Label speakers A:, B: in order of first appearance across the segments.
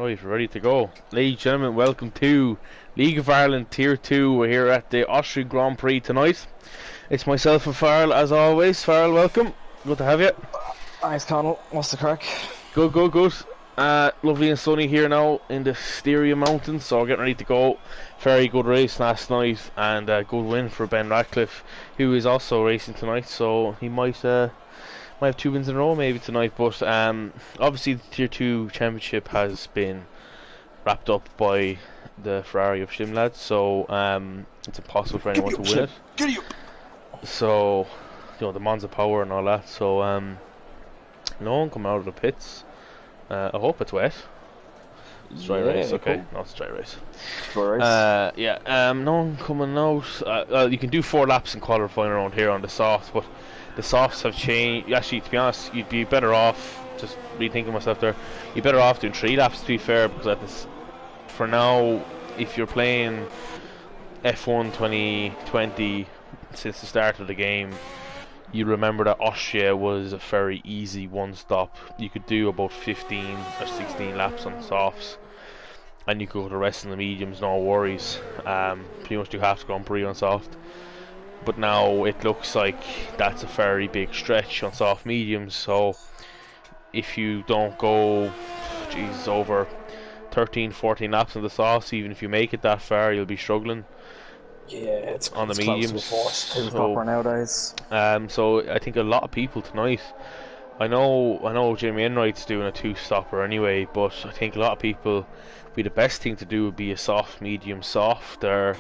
A: Right, ready to go. Ladies and gentlemen, welcome to League of Ireland Tier 2. We're here at the Austrian Grand Prix tonight. It's myself and Farrell as always. Farrell, welcome. Good to have you.
B: Thanks, Connell. What's the crack?
A: Good, good, good. Lovely and sunny here now in the Styria Mountains, so we're getting ready to go. Very good race last night and a good win for Ben Ratcliffe, who is also racing tonight, so he might have 2 wins in a row maybe tonight. But obviously the Tier 2 championship has been wrapped up by the Ferrari of Shimlad, so it's impossible for anyone to win it. So, you know, the Monza power and all that. So no one coming out of the pits. I hope it's wet. It's dry race, okay. Cool. No, it's dry race. No one coming out. You can do 4 laps in qualifying around here on the softs, but the softs have changed. Actually, to be honest, you'd be better off, just rethinking myself there, you're better off doing 3 laps, to be fair, because at this, for now, if you're playing F1 2020 since the start of the game, you remember that Austria was a very easy one-stop. You could do about 15 or 16 laps on softs, and you could go to the rest of the mediums, no worries. Pretty much do half the Grand Prix on soft. But now it looks like that's a very big stretch on soft mediums, so if you don't go over 13-14 laps on the softs, even if you make it that far, you'll be struggling.
B: Yeah, it's
A: on the mediums.
B: So nowadays.
A: So I think a lot of people tonight, I know Jamie Enright's doing a 2-stopper anyway, but I think a lot of people, the best thing to do would be a soft, medium, soft, or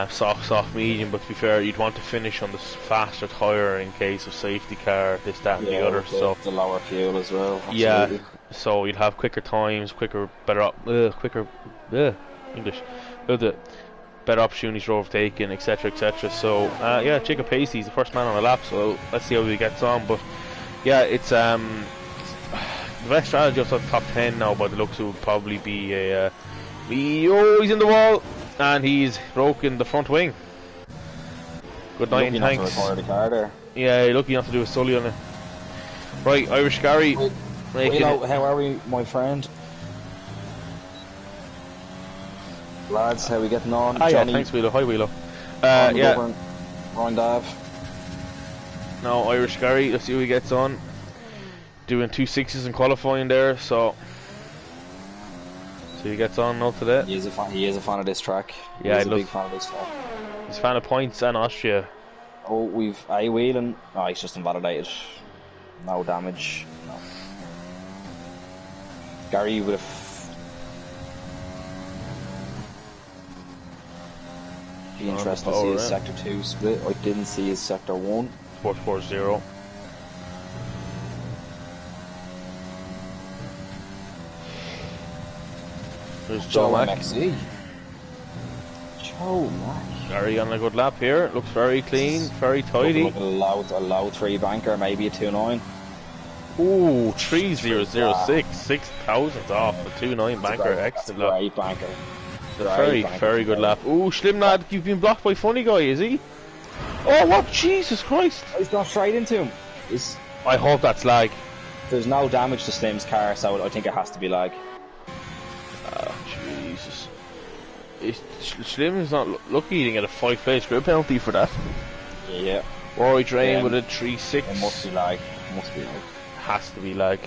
A: soft, medium. But to be fair, you'd want to finish on the faster tyre in case of safety car, this, that, and the other. So
B: the lower fuel as well. Absolutely.
A: Yeah, so you'd have quicker times, better opportunities for overtaking, etc, etc. So yeah, Jacob Pacey's the first man on the lap, so let's see how he gets on. But yeah, it's the best strategy of the top 10 now by the looks of it would probably be a he's in the wall and he's broken the front wing. Good night, thanks. Yeah, lucky enough to do a sully on it. Right, Irish Gary.
B: How are we, my friend? Lads, how are we getting on?
A: Yeah, thanks, Wheelo. Hi, Wheelo.
B: Ryan Dav.
A: Now, Irish Gary, let's see who he gets on. Doing 2 6s in qualifying there, so he gets on now today.
B: He is a fan of this track.
A: Yeah,
B: he's a big fan of this track.
A: He's a fan of points and Austria.
B: Oh, we've wheeling. Oh, he's just invalidated. No damage. No. Gary would have. Be interesting to see his Sector 2 split. I didn't see his Sector 1.
A: 440. There's Joe Mack.
B: Joe Mack.
A: Gary on a good lap here. Looks very clean, very tidy.
B: Like a low 3 banker, maybe a 2.9.
A: Ooh, 3006, 6,000 off a 2.9 banker. Excellent lap.
B: Great banker.
A: Very good lap. Ooh, Slim lad, you've been blocked by Funny Guy, is he? Oh, what? Jesus Christ!
B: He's gone straight into him.
A: I hope that's lag.
B: There's no damage to Slim's car, so I think it has to be lag.
A: Oh, Jesus. Slim is not lucky he didn't get a 5-place grid penalty for that.
B: Yeah.
A: Rory Drain with a 3-6.
B: It must be lag.
A: Has to be lag.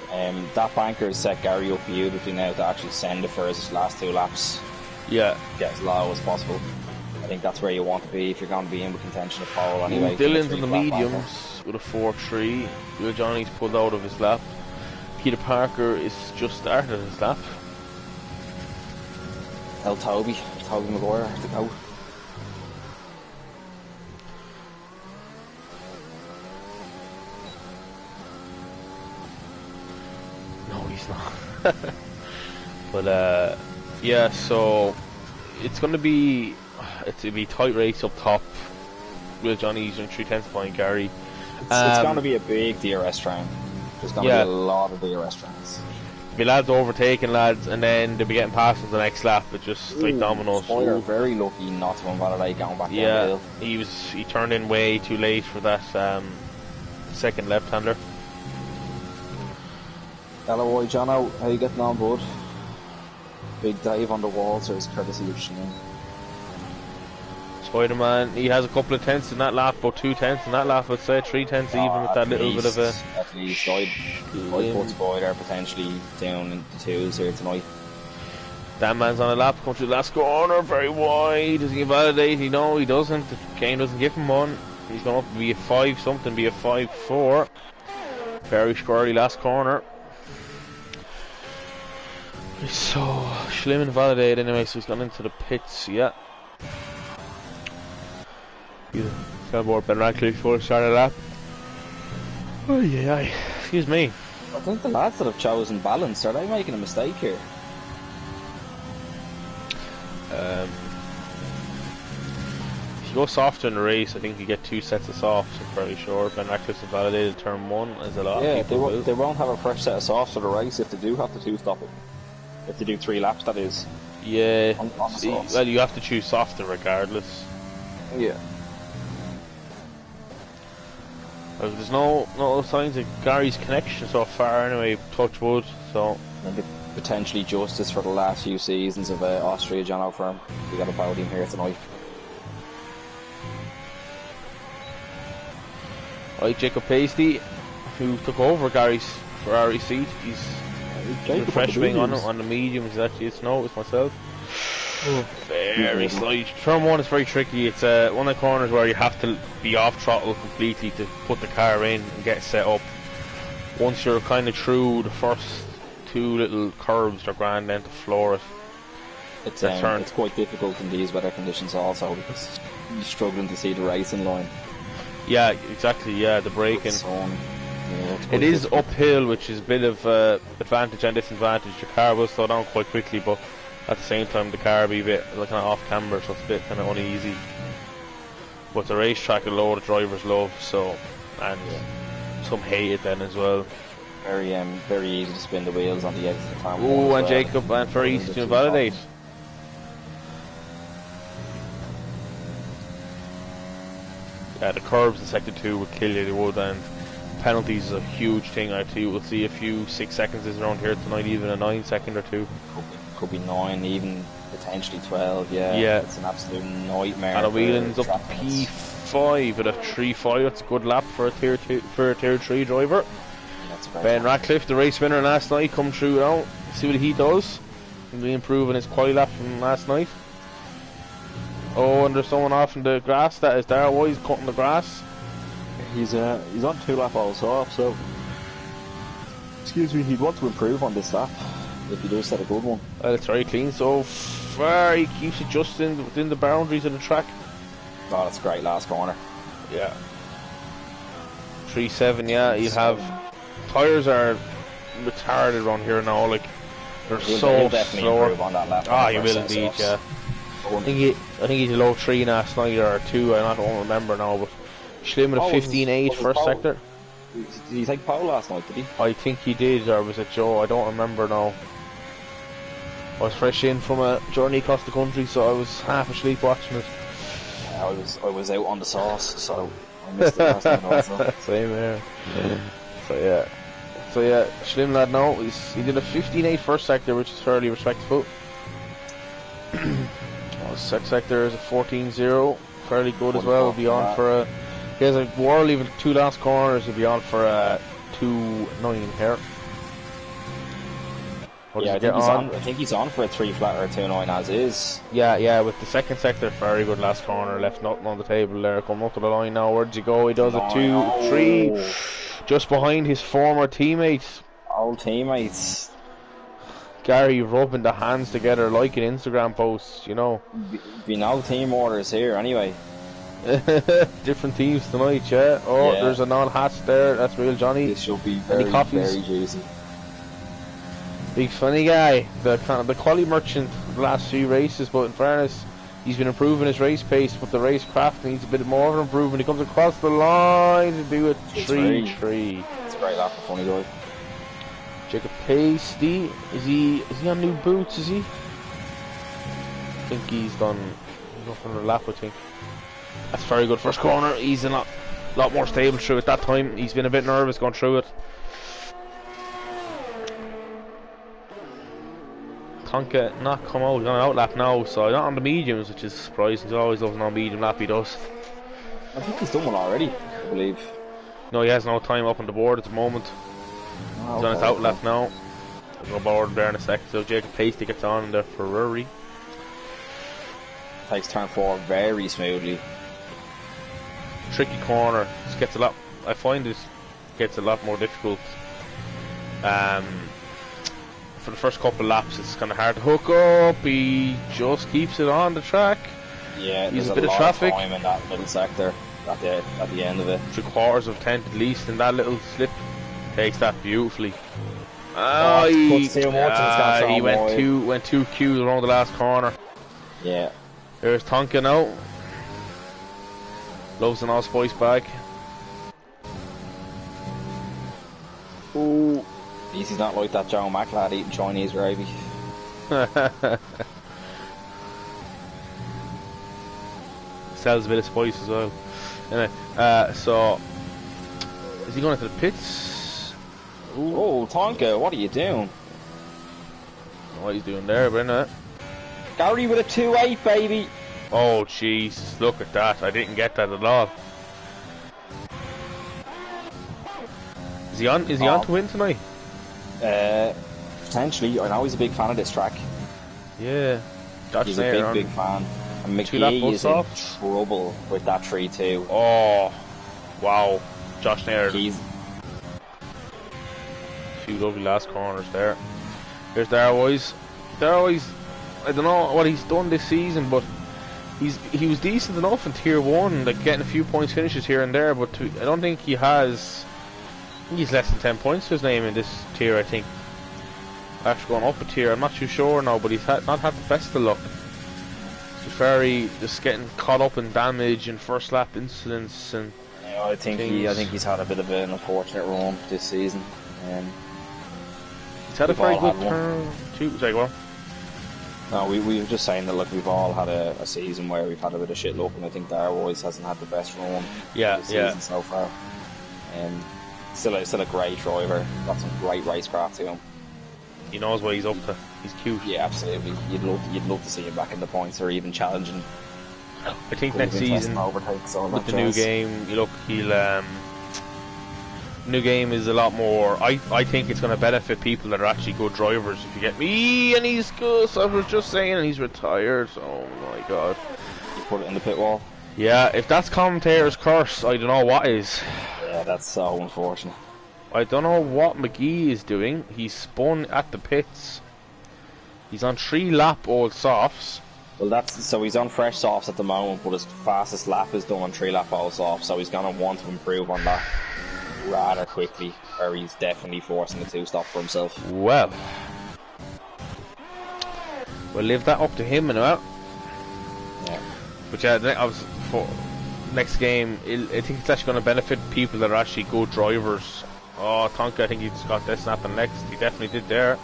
B: That banker has set Gary up beautifully now to actually send it for his last 2 laps.
A: Yeah.
B: Get as low as possible. I think that's where you want to be if you're going to be in with contention of pole anyway.
A: Dylan's in the mediums with a 4-3. Will Johnny's pulled out of his lap. Peter Parker is just started his lap.
B: Toby Maguire to go.
A: No, he's not. But yeah, so it's gonna be tight race up top. Will Johnny's in 3/10 point Gary.
B: It's gonna be a big DRS train. There's gonna be a lot of DRS trains.
A: Be lads overtaking lads, and then they'll be getting past on the next lap. It's just like dominoes.
B: Spoiler, very lucky not to invalidate going back down the hill.
A: He turned in way too late for that second left-hander.
B: LOI Jono, how you getting on, bud? Big Dave on the walls, or is courtesy of Shane.
A: Spider-Man, he has a couple of tenths in that lap, but 2 tenths in that lap, I'd say 3 tenths even with that little bit of a...
B: At least, I'd put Spider potentially down into twos here tonight.
A: That man's on a lap, come through the last corner, very wide. Does he validate? No, he doesn't. The game doesn't give him one. He's going up to be a 5 something, be a 5-4. Very squirrely last corner. So, Schlimm and validate anyway, so he's gone into the pits, yeah. Got more Ben Radcliffe for the start of that. Oh yeah, excuse me.
B: I think the lads that have chosen balance, are they making a mistake here?
A: If you go softer in the race, I think you get 2 sets of softs, I'm fairly sure. Ben Radcliffe's validated turn 1, as a lot of people
B: they won't have a fresh set of softs for the race if they do have to two-stop it. If they do 3 laps, that is.
A: Yeah,
B: on the
A: well, you have to choose softer regardless.
B: Yeah.
A: There's no signs of Gary's connection so far anyway, touch wood, so...
B: Maybe potentially justice for the last few seasons of Austria Jono firm. We got a podium here tonight.
A: Right, Jacob Pasty, who took over Gary's Ferrari seat, he's refreshing on the mediums, actually it's noticed myself. Very slight. Turn 1 is very tricky. It's one of the corners where you have to be off throttle completely to put the car in and get set up. Once you're kind of through the first 2 little curves, they're grand then to floor it.
B: It's quite difficult in these weather conditions also because you're struggling to see the racing line.
A: Yeah, exactly. Yeah, the braking. It is uphill, which is a bit of advantage and disadvantage. Your car will slow down quite quickly, but at the same time the car will be a bit like kind of off camber, so it's a bit kind of uneasy. But the racetrack a lot of drivers love, so, and some hate it then as well.
B: Very easy to spin the wheels on the edge of the farm.
A: Oh, and Jacob, and very easy to invalidate. Yeah, the curbs in sector 2 would kill you, they would, and penalties is a huge thing. I think we'll see a few 6 seconds around here tonight, even a 9 second or 2.
B: Could be 9, even potentially 12. Yeah. It's an absolute nightmare.
A: And a Whelan's up to P5 at a 3.5. That's a good lap for a tier 3 driver. Ben Radcliffe, the race winner last night, come through now. See what he does. He'll be improving his quali lap from last night. Oh, and there's someone off in the grass. That is Darrow. He's cutting the grass.
B: He's on 2 lap also off, so excuse me, he'd want to improve on this lap if he does set a good one.
A: Well, it's very clean so far. He keeps it just within the boundaries of the track.
B: Oh, that's a great last corner.
A: Yeah. 3.7, yeah. You have tyres are retarded around here now. Like they're so slow. Ah, you will indeed, yeah. I think he's a low 3 last night or 2. I don't remember now, but Schlimm at a 15.8 first sector.
B: Did he take pole last night, did he?
A: I think he did, or was it Joe? I don't remember now. I was fresh in from a journey across the country, so I was half asleep watching it.
B: Yeah, I was out on the sauce, so I missed it last night also.
A: Same here. So yeah, Schlimm lad now, he did a 15.8 first sector, which is fairly respectable. Second sector is a 14.0, fairly good as well. Will be on for a... He has a whirl, even 2 last corners. He'll be on for a 2.9 here.
B: Yeah, I think he's on for a 3 flat or a 2.9 as is.
A: Yeah, with the second sector, very good last corner. Left nothing on the table there. Coming up to the line now. Where does he go? He does a 2.3, just behind his former teammates.
B: Old teammates.
A: Gary rubbing the hands together like an Instagram post, you know.
B: Be no team orders here anyway.
A: Different teams tonight, yeah. Oh, yeah. There's a non-hats there. That's real Johnny.
B: This should be very juicy.
A: Big funny guy. The quality merchant the last few races, but in fairness, he's been improving his race pace, but the racecraft needs a bit more of an improvement. He comes across the line to do a 3-3.
B: It's a great lap for funny guy.
A: Jacob Pasty, is he on new boots, is he? I think he's done another lap, I think. That's very good first corner. He's a lot more stable through it that time. He's been a bit nervous going through it. Tonka not come out. He's on an outlap now, so not on the mediums, which is surprising. He always loves no medium lap. He does.
B: I think he's done one already, I believe.
A: No, he has no time up on the board at the moment.
B: Oh,
A: He's on his outlap now. We'll go board there in a sec. So Jacob Paisley gets on in the Ferrari.
B: Takes turn 4 very smoothly.
A: Tricky corner. Just gets a lot. I find this gets a lot more difficult. For the first couple of laps, it's kind of hard to hook up. He just keeps it on the track.
B: Yeah,
A: he's
B: there's
A: a bit
B: lot
A: of traffic.
B: Of time in that little sector at the end of it.
A: 3/4 of a tenth at least in that little slip. Takes that beautifully. He went too cute around the last corner.
B: Yeah.
A: There's Tonka now. Loves an allspice bag.
B: Ooh. He's not like that Joe Mac lad eating Chinese gravy.
A: Sells a bit of spice as well. Anyway, so is he going into the pits?
B: Ooh. Oh, Tonka, what are you doing?
A: What he's doing there, but innit?
B: Gary with a 2.8, baby.
A: Oh, jeez, look at that. I didn't get that at all. Is he on to win tonight?
B: Potentially. I know he's a big fan of this track.
A: Yeah.
B: He's a big fan. And McGee is in trouble with that 3-2.
A: Oh, wow. Josh Nair.
B: He's
A: few lovely last corners there. Here's Darwise. Darwise, I don't know what he's done this season, but he was decent enough in Tier 1, like getting a few points finishes here and there, but I don't think he has... he's less than 10 points to his name in this tier, I think. After going up a tier, I'm not too sure now, but he's not had the best of luck. Just getting caught up in damage and first lap incidents and...
B: Yeah, I think he's had a bit of an unfortunate run this season.
A: He's had a very good turn too. Sorry, go on.
B: No, we were just saying that, look, we've all had a season where we've had a bit of shit luck, and I think Darwise hasn't had the best run this season so far. Still a great driver. Got some great racecraft to him.
A: He knows what he's up to. He's cute.
B: Yeah, absolutely. You'd love to see him back in the points or even challenging.
A: I think next season with the new game, new game is a lot more. I think it's going to benefit people that are actually good drivers. If you get me, and he's good. So I was just saying, and he's retired. Oh my god!
B: You put it in the pit wall.
A: Yeah, if that's commentator's curse, I don't know what is.
B: Yeah, that's so unfortunate.
A: I don't know what McGee is doing. He's spun at the pits. He's on 3 lap old softs.
B: Well, so he's on fresh softs at the moment, but his fastest lap is done on 3 lap old softs, so he's going to want to improve on that rather quickly, or he's definitely forcing a 2-stop for himself.
A: Well, we'll leave that up to him in a while.
B: Yeah.
A: But yeah, for next game, I think it's actually going to benefit people that are actually good drivers. Oh, Tonka, I think he's got this snapping next. He definitely did there.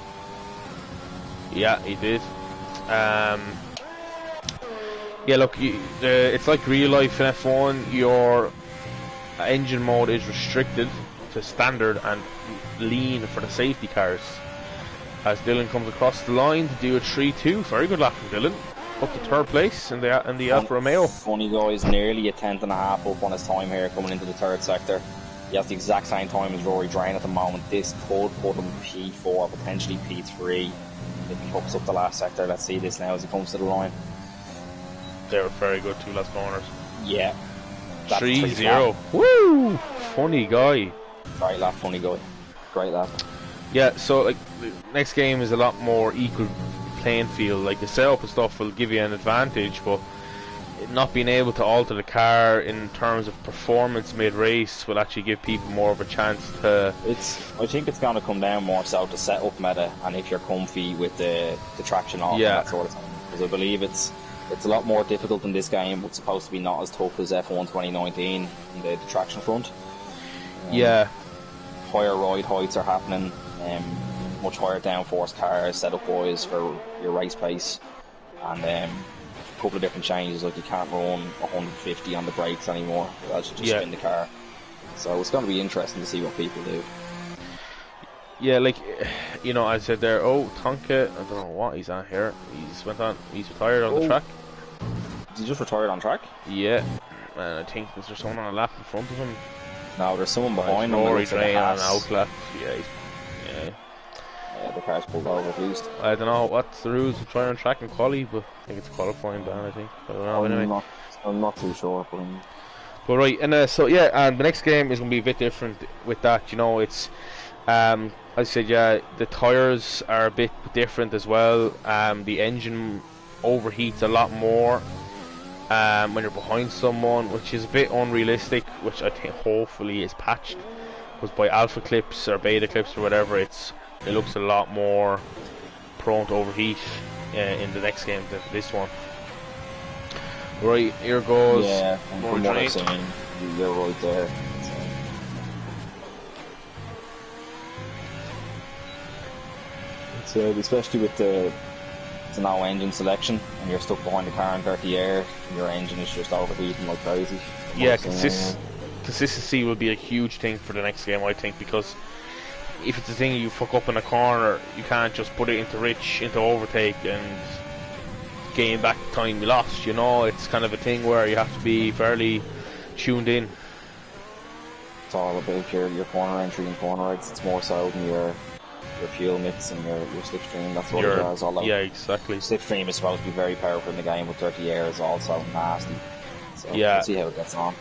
A: Yeah, he did. Yeah, look, it's like real life in F1. Your engine mode is restricted to standard and lean for the safety cars. As Dylan comes across the line to do a 3-2. Very good lap from Dylan. Up to 3rd place in the Alfa Romeo.
B: Funny guys, nearly a 10th and a half up on his time here coming into the 3rd sector. He has the exact same time as Rory Drain at the moment. This could put him P4, potentially P3 if he hooks up the last sector. Let's see this now as he comes to the line.
A: They were very good 2 last corners.
B: Yeah.
A: 3-0. Woo! Funny guy.
B: Great lap, funny guy. Great lap.
A: Yeah, so like the next game is a lot more equal playing field. Like the setup and stuff will give you an advantage, but not being able to alter the car in terms of performance mid-race will actually give people more of a chance to...
B: I think it's going to come down more so to setup meta and if you're comfy with the traction off and that sort of thing. Because I believe it's a lot more difficult in this game, but supposed to be not as tough as F1 2019 in the traction front.
A: Yeah.
B: Higher ride heights are happening, much higher downforce cars, setup wise for your race pace, and a couple of different changes, like you can't run 150 on the brakes anymore, else you just spin the car. So it's going to be interesting to see what people do.
A: Yeah, like, you know, I said there, oh, Tonka, I don't know what he's on here. He's retired on the track.
B: He just retired on track?
A: Yeah, and I think is there someone on a lap in front of him?
B: No, there's someone behind him.
A: Rory Drain on an outlap. Yeah,
B: yeah, the car's pulled over at least.
A: I don't know what's the rules of trying on track and quali, but I think it's a qualifying ban. I think. I don't know. Anyway,
B: I'm not too sure.
A: But right, and so yeah, and the next game is going to be a bit different with that. You know, it's I said, yeah, the tires are a bit different as well. The engine overheats a lot more when you're behind someone, which is a bit unrealistic, which I think hopefully is patched, because by alpha clips or beta clips or whatever, it looks a lot more prone to overheat in the next game than this one. Right, here goes.
B: Yeah, from what I've seen, you're right there. So, especially with the no engine selection, and you're stuck behind the car in 30 air, and your engine is just overheating like crazy.
A: Yeah, consistency will be a huge thing for the next game, I think, because if it's a thing you fuck up in a corner, you can't just put it into overtake and gain back the time you lost. You know, it's kind of a thing where you have to be fairly tuned in.
B: It's all about your corner entry and corner exits. It's more so than your fuel mix and your slipstream. That's what it is all about.
A: Yeah, exactly.
B: Slipstream is supposed to be very powerful in the game, but 30 air is also nasty. So
A: yeah,
B: we'll see how it gets on.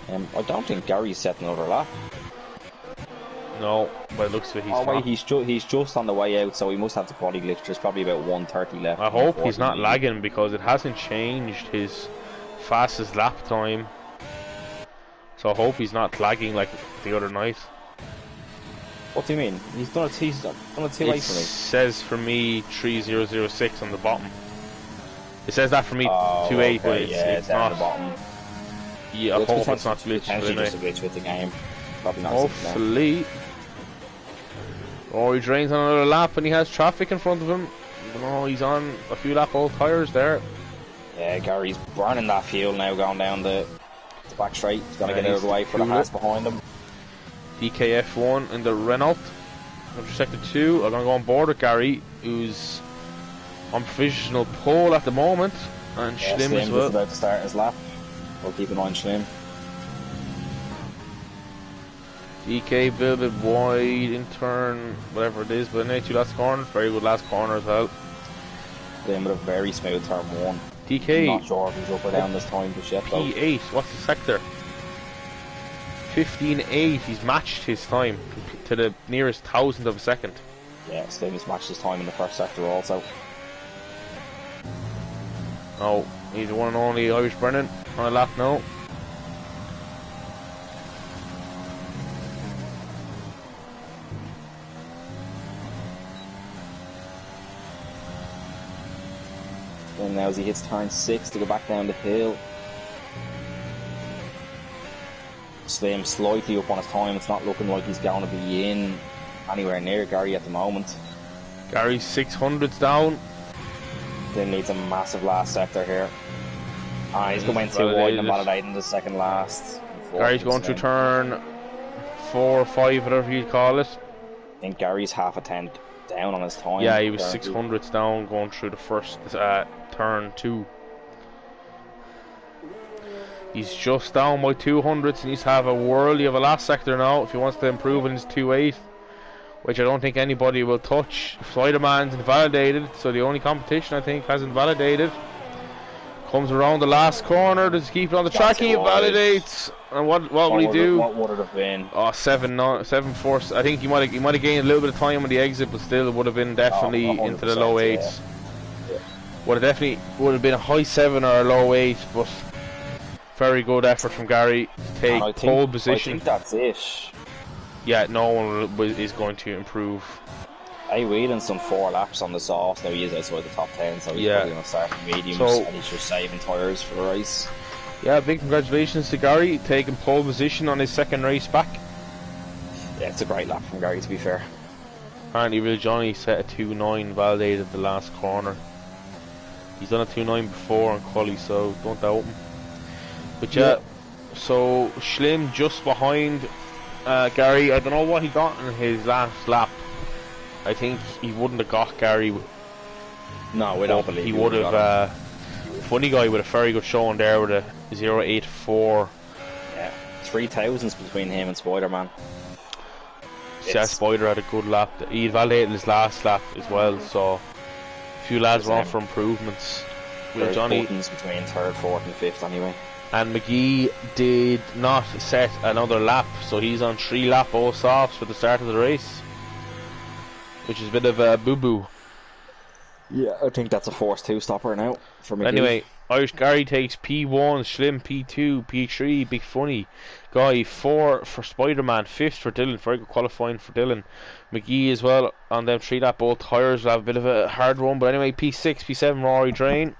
B: I don't think Gary's set another lap.
A: No, by the looks of it,
B: he's just on the way out, so he must have the quality glitch. There's probably about 1:30 left.
A: I hope he's not lagging, because it hasn't changed his fastest lap time. So I hope he's not lagging like the other night.
B: What do you mean? He's done it 2.8 for me.
A: It says for me 3006 on the bottom. It says that for me 2.8, but it's
B: down
A: not.
B: The bottom.
A: Yeah, I hope it's not glitched.
B: Potentially just a glitch with the game. Probably not.
A: Hopefully. Oh, he drains on another lap and he has traffic in front of him. Even though he's on a few lap old tyres there.
B: Yeah, Gary's burning that fuel now going down the back straight. He's got to get out of the way for the Haas behind him.
A: DKF1 in the Renault. Under sector 2. I'm going to go on board with Gary, who's on provisional pole at the moment. And Schlim as well.
B: Is about to start his lap. We'll keep an eye on Schlim.
A: DK a little bit wide in turn, whatever it is, but anyway, 2 last corner. Very good last corner as well.
B: Then with a very smooth turn 1.
A: DK.
B: Not sure if he's up or down this time just yet though.
A: P8, what's the sector? 15.8, he's matched his time to the nearest thousandth of a second.
B: Yeah, Slim's matched his time in the first sector also.
A: Oh, he's the one and only Irish Brennan on a lap now.
B: And now as he hits turn 6 to go back down the hill. Slim slightly up on his time. It's not looking like he's going to be in anywhere near Gary at the moment.
A: Gary's 600s down.
B: Then needs a massive last sector here. He's going too wide and validating the second last.
A: Gary's going through turn 4 or 5, whatever you'd call it.
B: I think Gary's half a tenth down on his time.
A: Yeah, he was 600s down going through the first turn 2. He's just down by 200s. He needs to have a whirly of a last sector now if he wants to improve in his 2.8, which I don't think anybody will touch. Spider-Man's invalidated, so the only competition I think has invalidated. Comes around the last corner to keep it on the track. He invalidates. And what will he do?
B: What would it have been?
A: Oh, 7-4. I think he might have gained a little bit of time on the exit, but still it would have been definitely into the low 8s.
B: Yeah.
A: Would have been a high 7 or a low 8, but very good effort from Gary to take pole position.
B: I think that's it.
A: Yeah, no one is going to improve.
B: Whelan's done 4 laps on the soft. Now he is outside the top 10, so he's probably going to start from mediums, and he's just saving tyres for the race.
A: Yeah, big congratulations to Gary, taking pole position on his second race back.
B: Yeah, it's a great lap from Gary, to be fair.
A: Apparently Real Johnny set a 2.9 validated the last corner. He's done a 2.9 before on quali, so don't doubt him. But yeah, so Schlim just behind Gary, I don't know what he got in his last lap. I think he wouldn't have got Gary.
B: No, we don't believe
A: he would have. Funny guy with a very good showing there with a 0.84.
B: Yeah, 3,000s between him and Spider-Man.
A: Yeah, Spider had a good lap. He validated his last lap as well, so a few lads were on for improvements.
B: With Johnny between 3rd, 4th and 5th anyway.
A: And McGee did not set another lap, so he's on 3 lap all softs for the start of the race, which is a bit of a boo-boo.
B: Yeah, I think that's a forced 2-stopper now for McGee.
A: Anyway, Irish Gary takes P1, Schlim P2, P3, Big Funny Guy 4 for Spider-Man, 5th for Dylan, very good qualifying for Dylan. McGee as well on them 3 lap, both tyres will have a bit of a hard run, but anyway, P6, P7 Rory Drain,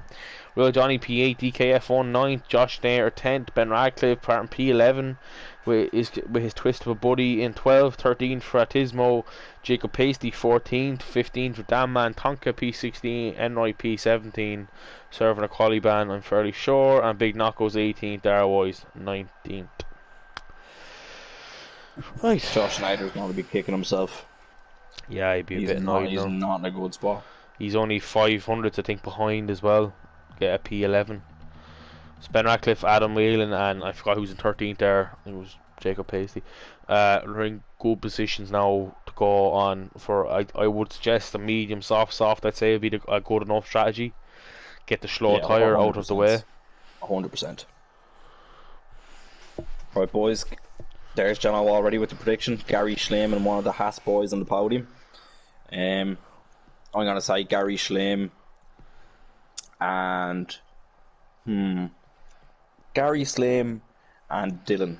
A: Real Johnny P8, DKF1 9th, Josh Nair 10th, Ben Radcliffe part P11 with his twist of a buddy in 12th, 13th for Atismo, Jacob Pasty 14th, 15th for Damman, Tonka P16, Enroy P17, serving a quali ban I'm fairly sure, and Big Knocko's 18th, Darwise 19th. Right.
B: Josh Schneider's going to be kicking himself.
A: Yeah, he'd be a bit annoyed.
B: He's not in a good spot.
A: He's only 500s I think behind as well. Get a P11. It's Ben Radcliffe, Adam Whelan, and I forgot who's in 13th there. I think it was Jacob Pasty. They're in good positions now to go on for. I would suggest a medium soft. I'd say would be a good enough strategy. Get the slow tyre out of the way.
B: 100%. Right, boys. There's John already with the prediction. Gary Schleim and one of the Haas boys on the podium. I'm going to say Gary Schleim and Gary Schleim and Dylan.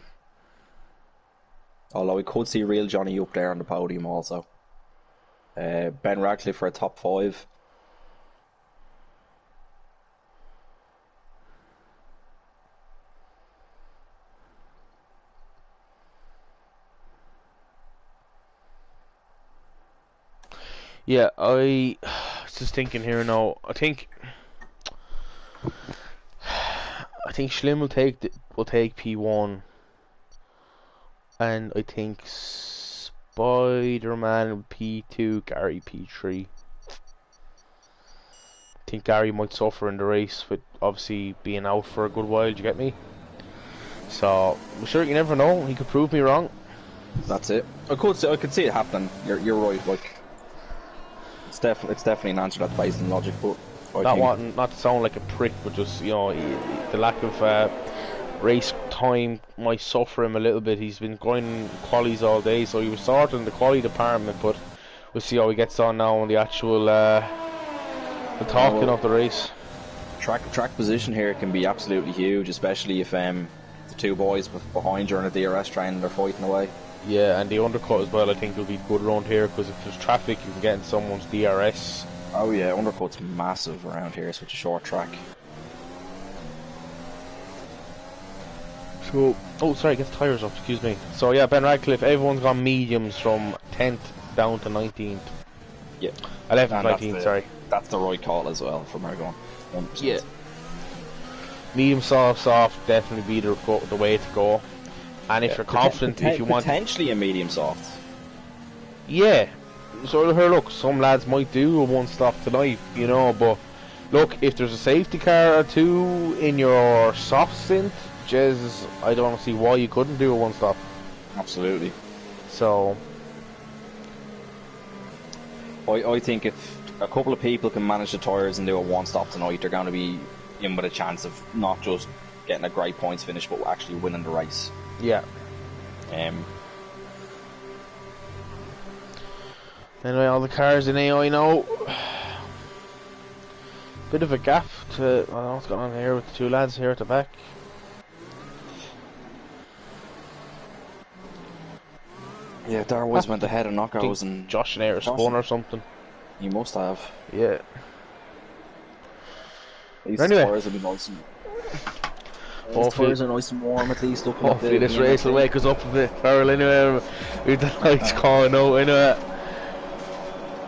B: Although we could see Real Johnny up there on the podium also. Ben Radcliffe for a top 5.
A: Yeah, I was just thinking here now. I think Schlim will take P1, and I think Spider-Man P2, Gary P3. I think Gary might suffer in the race with obviously being out for a good while. Do you get me? So I'm sure you never know. He could prove me wrong.
B: That's it. I could see it happening. You're right. Like. It's definitely an answer that's based on logic, but
A: not to sound like a prick, but just the lack of race time might suffer him a little bit. He's been going qualies all day, so he was sorted in the quali department, but we'll see how he gets on now on the actual the talking of the race.
B: Track position here can be absolutely huge, especially if the 2 boys behind you on a DRS train and they're fighting away.
A: Yeah, and the undercut as well I think will be good around here, because if there's traffic you can get in someone's DRS.
B: Oh yeah, undercut's massive around here, such a short track.
A: So, oh sorry, get the tyres up, excuse me. So yeah, Ben Radcliffe, everyone's gone mediums from 10th down to 19th.
B: Yeah.
A: 11th, 19th, sorry.
B: That's the right call as well from Aragon. 100%.
A: Yeah. Medium soft, definitely be the way to go. And if you're confident, if you want
B: potentially a medium soft.
A: Yeah. So here, look, some lads might do a 1-stop tonight, but look, if there's a safety car or 2 in your soft synth, Jez, I don't see why you couldn't do a 1-stop.
B: Absolutely.
A: So
B: I think if a couple of people can manage the tyres and do a 1-stop tonight, they're going to be in with a chance of not just getting a great points finish, but actually winning the race.
A: Yeah. Anyway, all the cars in AI now. Bit of a gap to. I don't know what's going on here with the 2 lads here at the back.
B: Yeah, Darwis went ahead of knockouts and
A: Josh and Air spun or something.
B: He must have.
A: Yeah.
B: Anyway. Tires will be nice and tires are nice and warm at least.
A: Hopefully this race will wake us up a bit. Carol, anyway, with the lights calling out. Anyway,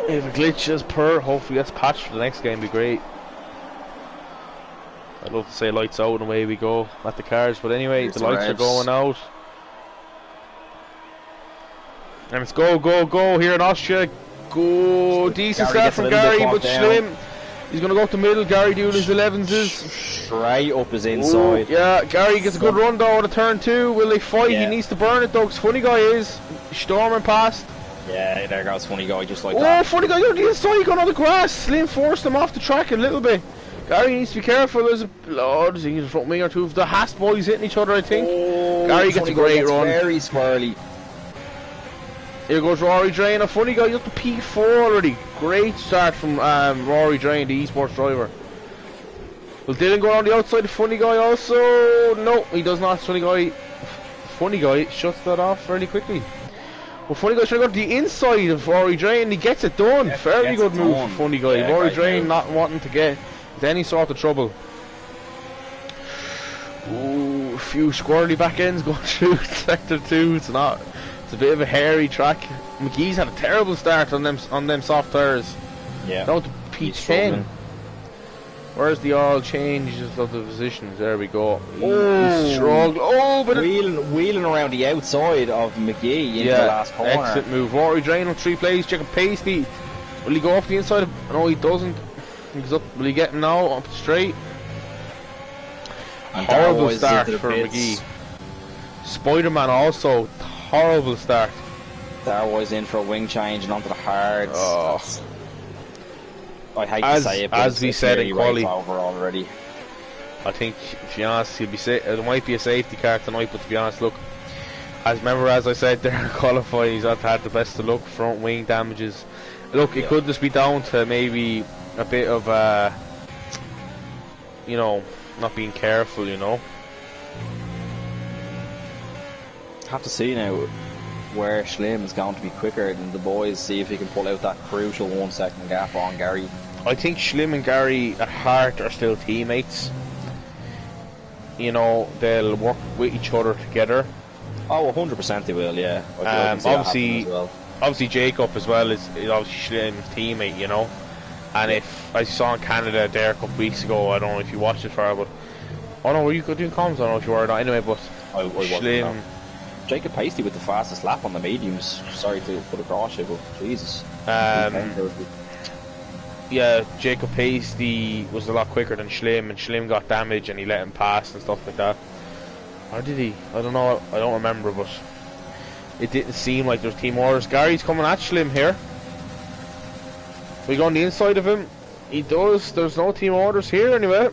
A: if a glitch as per, hopefully that's patched for the next game. Be great. I'd love to say lights out and away we go at the cars, but anyway, the lights are going out. And it's go here in Austria. Go, decent start from Gary, but Schlim, he's going to go up the middle. Gary doing his 11s.
B: Straight up his inside.
A: Ooh, yeah, Gary gets a good run though at turn 2. Will they fight?
B: Yeah.
A: He needs to burn it though, because Funny Guy is storming past.
B: Yeah, there goes Funny Guy just like
A: that. Oh, Funny Guy on the inside, going on the grass. Slim forced him off the track a little bit. Gary needs to be careful. There's a there's a front wing or two of the Haas boys hitting each other, I think.
B: Oh,
A: Gary gets a great run.
B: Very swirly.
A: Here goes Rory Drain. A Funny Guy up to P4 already. Great start from Rory Drain, the esports driver. Will Dylan go on the outside of Funny Guy also? No, he does not. Funny Guy shuts that off fairly quickly. Well, Funny Guy's trying to go to the inside of Rory Drain and he gets it done.
B: Yeah,
A: Very good move from Funny Guy.
B: Yeah,
A: Rory Drain not wanting to get into any sort of trouble. Ooh, a few squirrely back ends going through sector 2. It's a bit of a hairy track. McGee's had a terrible start on them soft tires.
B: Yeah.
A: Down to P10. Where's the all changes of the positions? There we go. He's struggled. Oh, but
B: wheeling around the outside of McGee into the last corner.
A: Excellent move. Rory Drain on 3 plays. Jacob Paisley. Will he go off the inside? No, he doesn't. He's up. Will he get him now up straight? And horrible start for McGee. Spider-Man also. Horrible start.
B: Darwin's in for a wing change and onto the hards.
A: Oh.
B: I hate to say it, but
A: as we said in quali,
B: over already.
A: I think, to be honest, he'll be it might be a safety car tonight, but to be honest, look, as I said there in qualifying, he's had the best of luck, front wing damages. Look, it could just be down to maybe a bit of, you know, not being careful, you know.
B: Have to see now where Schlim is going to be quicker than the boys, see if he can pull out that crucial 1 second gap on Gary.
A: I think Schlim and Gary at heart are still teammates. You know, they'll work with each other together.
B: Oh, 100% they will, yeah.
A: Obviously Jacob as well is obviously Schlim's teammate, you know. And if, as you saw in Canada there a couple weeks ago, I don't know if you watched it far, but oh no, were you doing comms? I don't know if you were or not. Anyway, but
B: I Schlim. Jacob Paisley with the fastest lap on the mediums. Sorry to put across you, but Jesus.
A: Yeah, Jacob Paisley was a lot quicker than Schlim, and Schlim got damage and he let him pass and stuff like that. Or did he? I don't know. I don't remember, but it didn't seem like there's team orders. Gary's coming at Schlim here. We go on the inside of him. He does. There's no team orders here anyway.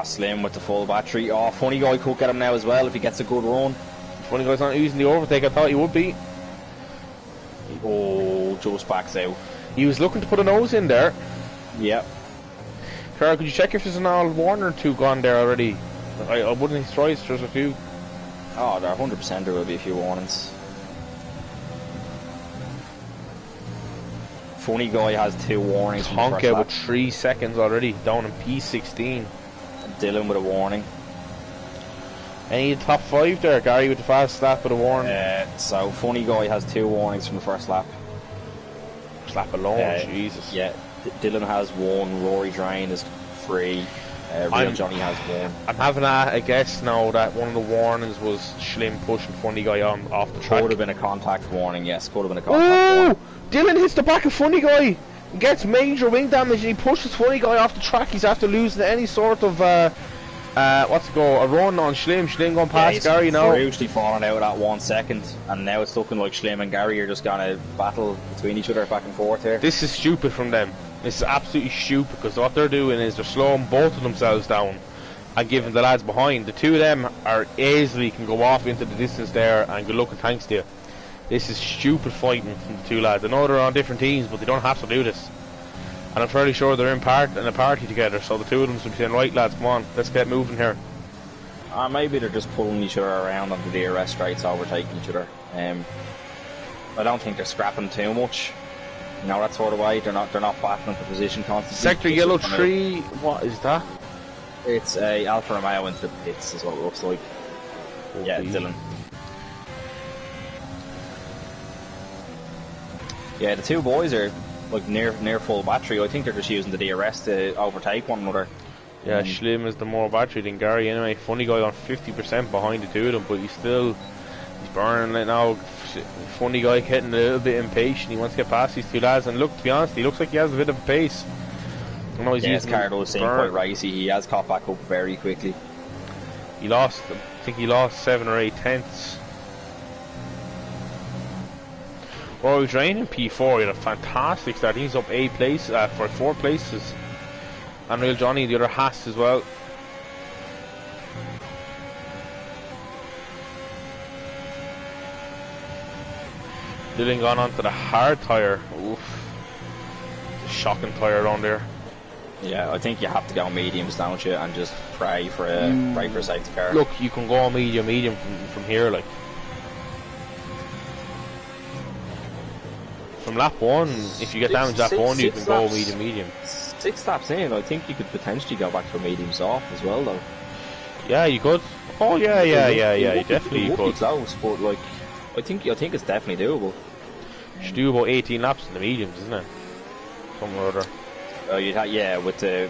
B: Slim with the full battery. Oh, Funny Guy could get him now as well if he gets a good run.
A: Funny Guy's not using the overtake. I thought he would be.
B: Oh, just backs out.
A: He was looking to put a nose in there.
B: Yep.
A: Carl, could you check if there's an all one or two gone there already? I wouldn't be surprised if there's a few.
B: Oh, there 100% there will be a few warnings. Funny Guy has 2 warnings.
A: Tonka with 3 seconds already, down in P16.
B: Dylan with a warning.
A: Any top 5 there? Gary with the fast lap with a warning.
B: So Funny Guy has 2 warnings from the first lap.
A: First lap alone, Jesus.
B: Yeah, Dylan has 1. Rory Drain is 3. Real Johnny has 1.
A: I'm having a guess now that one of the warnings was Schlim pushing Funny Guy off the track.
B: Could have been a contact warning, yes. Could have been a contact warning.
A: Dylan hits the back of Funny Guy. Gets major wing damage and he pushes Funny Guy off the track. He's after losing any sort of a run on Schlim. Schlim going past Gary now.
B: They're usually falling out at 1 second, and now it's looking like Schlim and Gary are just gonna battle between each other back and forth here.
A: This is stupid from them. This is absolutely stupid because what they're doing is they're slowing both of themselves down and giving the lads behind. The two of them are easily can go off into the distance there, and good luck and thanks to you. This is stupid fighting from the two lads. I know they're on different teams, but they don't have to do this. And I'm fairly sure they're in a party together, so the two of them should be saying, right lads, come on, let's get moving here.
B: Maybe they're just pulling each other around on the DRS straights, overtaking each other. I don't think they're scrapping too much. You know, that sort of way. They're not battling for position constantly.
A: Sector Yellow 3, what is that?
B: It's a Alfa Romeo into the pits is what it looks like. Yeah, Dylan. Yeah, the two boys are like near full battery. I think they're just using the DRS to overtake one another.
A: Yeah, Schlim is the more battery than Gary anyway. Funny Guy on 50% behind the two of them, but he's burning it now. Funny guy getting a little bit impatient. He wants to get past these two lads, and look, to be honest, he looks like he has a bit of a pace. I know he's using
B: Cardo's saying quite right. He has caught back up very quickly.
A: He lost, I think he lost 7 or 8 tenths. Rory Drain in P4, he had a fantastic start. He's up 8 places, for 4 places. And Real Johnny, the other Haas as well. Dylan gone onto the hard tyre. Oof. It's a shocking tyre around there.
B: Yeah, I think you have to go mediums, don't you, and just pray for a safety car.
A: Look, you can go medium from here, like. From lap 1, if you get damage lap 1, you can go medium.
B: 6 laps in, I think you could potentially go back for medium soft as well, though.
A: Yeah, you could. Oh yeah, you definitely could.
B: Be close, but like, I think it's definitely doable.
A: You should do about 18 laps in the mediums, isn't it? Somewhere or other.
B: Yeah, with the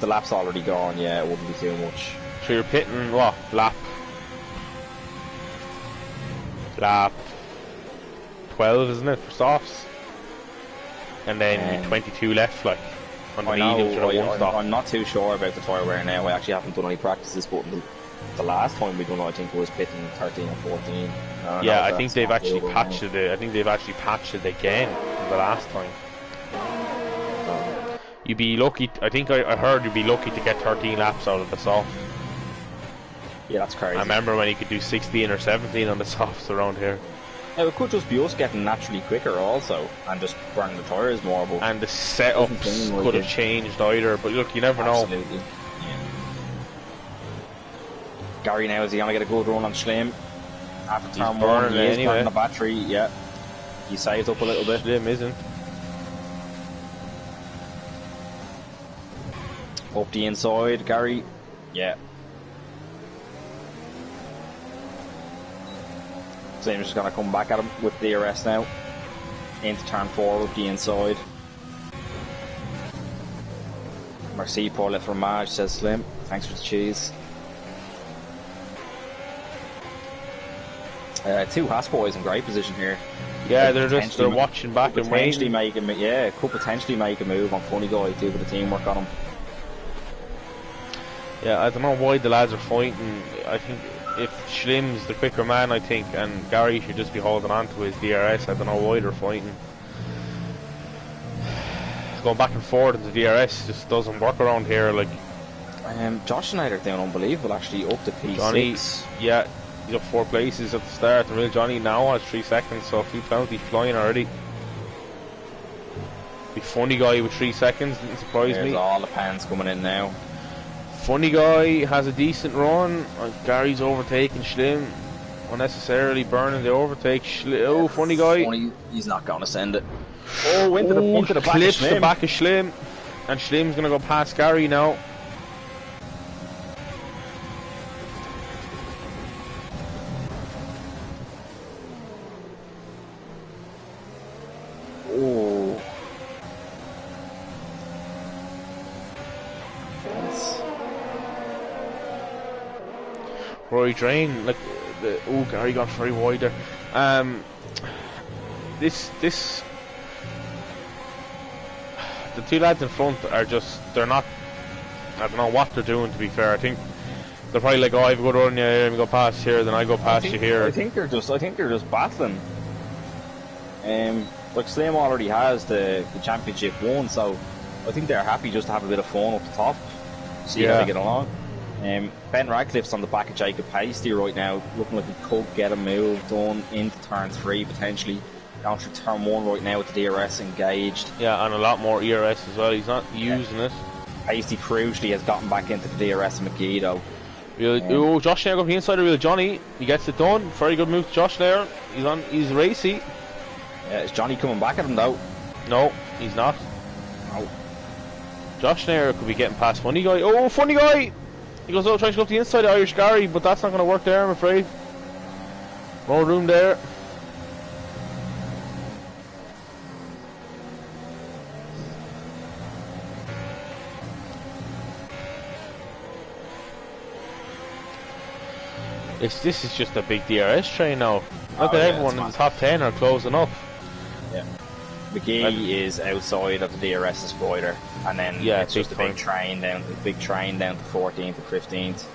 B: laps already gone, yeah, it wouldn't be too much.
A: So you're pitting what? Lap 12, isn't it, for softs? And then 22 left, like, on the mediums or one stop.
B: I'm not too sure about the tyre wear now. I actually haven't done any practices, but the last time we done it, I think it was pitting 13 or 14.
A: Yeah, I think they've actually patched it. I think they've actually patched it again from the last time. You'd be lucky. I think I heard you'd be lucky to get 13 laps out of the soft.
B: Yeah, that's crazy.
A: I remember when you could do 16 or 17 on the softs around here.
B: Now, it could just be us getting naturally quicker also, and just burning the tyres more. But
A: and the setups could have changed either, but look, you never know.
B: Yeah. Gary now, is he going to get a good run on Schlim? After turn 1, he is burning the battery, yeah. He saved up a little bit.
A: Schlim isn't.
B: Up the inside, Gary. Yeah. Slim's just going to come back at him with DRS now. Into turn 4 up the inside. Merci pour le fromage, says Slim. Thanks for the cheese. 2 Haas boys in great position here.
A: Yeah, they're watching back and waiting.
B: Could potentially make a move on Funny Guy too, with the teamwork on him.
A: Yeah, I don't know why the lads are fighting. I think if Schlim's the quicker man, I think, and Gary should just be holding on to his DRS. I don't know why they're fighting. Going back and forth into DRS just doesn't work around here. Like,
B: Josh Schneider doing unbelievable actually, up to P6.
A: Johnny, yeah, he's up 4 places at the start. The real Johnny now has 3 seconds, so 2 penalties flying already. The Funny Guy with 3 seconds didn't surprise me.
B: There's all the pans coming in now.
A: Funny Guy has a decent run. Gary's overtaking Schlim, unnecessarily burning the overtake. Oh, Funny Guy.
B: He's not going to send it. Oh, into the back
A: clips
B: of Schlim.
A: The back of Schlim, and Schlim's going to go past Gary now.
B: Oh.
A: Roy Drain, like, Gary got very wide there. The 2 lads in front are they're not, I don't know what they're doing, to be fair. I think they're probably like, oh, I have a good run, yeah, let me go past here, then I go past you here.
B: I think they're just battling. Like Slim already has the championship won, so I think they're happy just to have a bit of fun up the top, see how they get along. Ben Radcliffe's on the back of Jacob Hasty right now, looking like he could get a move done into turn 3 potentially. Down through turn 1 right now with the DRS engaged.
A: Yeah, and a lot more ERS as well. He's not using it.
B: Hasty crucially has gotten back into the DRS of McGee though.
A: Josh now going to the inside of Real Johnny. He gets it done. Very good move to Josh there. He's racy.
B: Yeah, is Johnny coming back at him though?
A: No, he's not.
B: No.
A: Josh there could be getting past Funny Guy. Oh, Funny Guy! He goes out trying to go up the inside of Irish Gary, but that's not going to work there, I'm afraid. No room there. This is just a big DRS train now. Look at everyone in the top 10 are closing up.
B: Yeah. McGee is outside of the DRS spoiler, and then it's just a big train down to 14th and 15th.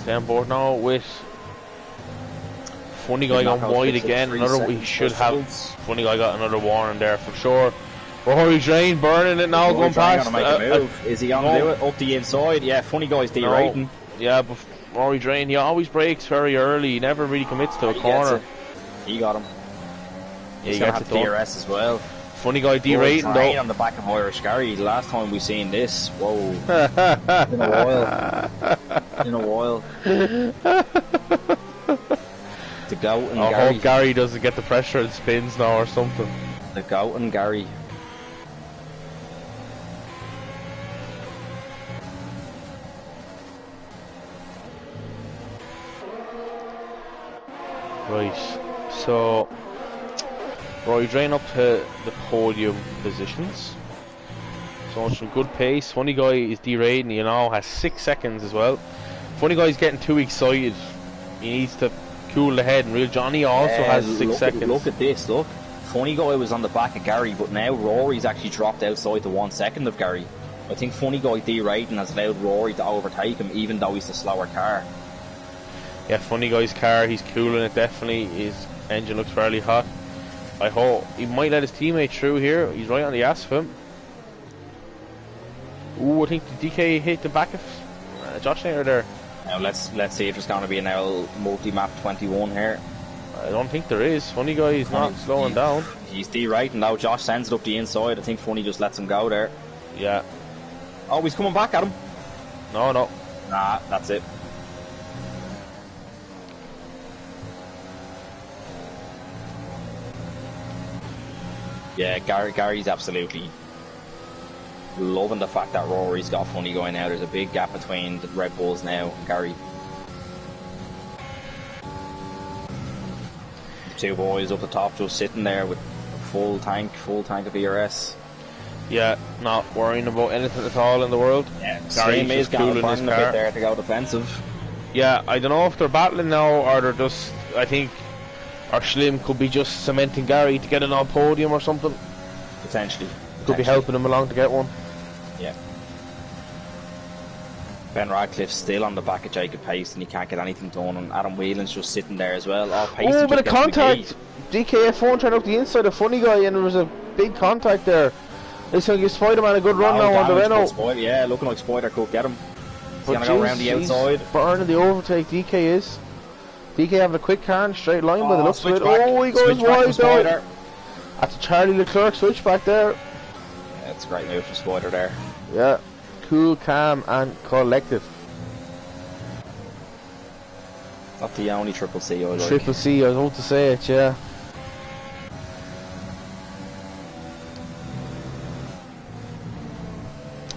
A: Stay on board now with Funny Guy going wide again. Another we should have. Funny Guy got another warning there for sure. Rory Drain burning it now, going past.
B: Is he on to do it up the inside? Yeah, Funny Guy's derating.
A: No. Yeah, but Rory Drain, he always breaks very early. He never really commits to a corner.
B: He got him.
A: Yeah, he gets it done.
B: DRS as well.
A: Funny Guy derating though.
B: On the back of Irish Gary. Last time we seen this, whoa, in a while. The goat and Gary.
A: I hope Gary doesn't get the pressure and spins now or something.
B: The goat and Gary.
A: Right, so Roy Drain up to the podium positions. So much some good pace. Funny Guy is derating, you know, has 6 seconds as well. Funny Guy's getting too excited. He needs to cool the head, and Real Johnny also has 6 seconds.
B: Look at this, look. Funny Guy was on the back of Gary, but now Rory's actually dropped outside to 1 second of Gary. I think Funny Guy derating has allowed Rory to overtake him, even though he's the slower car.
A: Yeah, Funny Guy's car, he's cooling it definitely. His engine looks fairly hot. I hope he might let his teammate through here. He's right on the ass of him. Ooh, I think the DK hit the back of Josh Nader there.
B: Now let's see if there's going to be an L multi-map 21 here.
A: I don't think there is. Funny Guy is not slowing down.
B: He's derating now. Josh sends it up the inside. I think Funny just lets him go there.
A: Yeah.
B: Oh, he's coming back at him.
A: No.
B: Nah, that's it. Yeah, Gary's absolutely loving the fact that Rory's got Funny Guy now. There's a big gap between the Red Bulls now and Gary. The two boys up the top just sitting there with a full tank of ERS.
A: Yeah, not worrying about anything at all in the world.
B: Yeah,
A: Gary's just cooling his car.
B: A bit there to go defensive.
A: Yeah, I don't know if they're battling now or they're just, I think or Slim could be just cementing Gary to get an on podium or something.
B: Potentially.
A: Could be helping him along to get one.
B: Yeah. Ben Radcliffe's still on the back of Jacob Pace and he can't get anything done, and Adam Whelan's just sitting there as well.
A: Oh, bit of contact! DKF1 turned out the inside of Funny Guy and there was a big contact there. It's going to give Spider-Man a good run now on the Renault.
B: Yeah, looking like Spider could get him. He's going to go around the outside.
A: Burning the overtake, DK is. DK having a quick car in straight line by the looks of it. Oh, he goes wide though. That's a Charlie Leclerc switchback there.
B: Yeah, it's a great move from Spider there.
A: Yeah, cool, calm and collected.
B: Not the only Triple C I like.
A: Triple C, I was about to say it, yeah.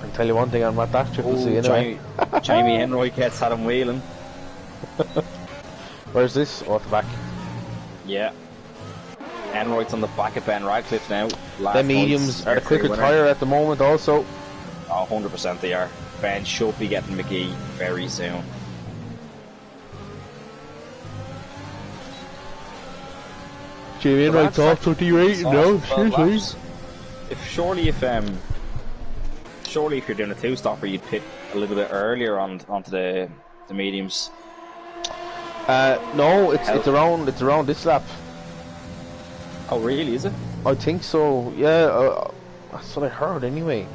A: I'll tell you one thing, I'm not that Triple C anyway.
B: Jamie Henry gets had him wheeling.
A: Where's this? Oh, at the back.
B: Yeah. Enright's on the back of Ben Radcliffe now.
A: The mediums are the quicker tyre at the moment also.
B: Oh, 100% they are. Ben should be getting McGee very soon.
A: Jamie Enright's off to derating now, seriously.
B: Surely if you're doing a two-stopper you'd pit a little bit earlier onto the mediums.
A: No, it's around this lap.
B: Oh really, is it?
A: I think so, yeah, that's what I heard anyway.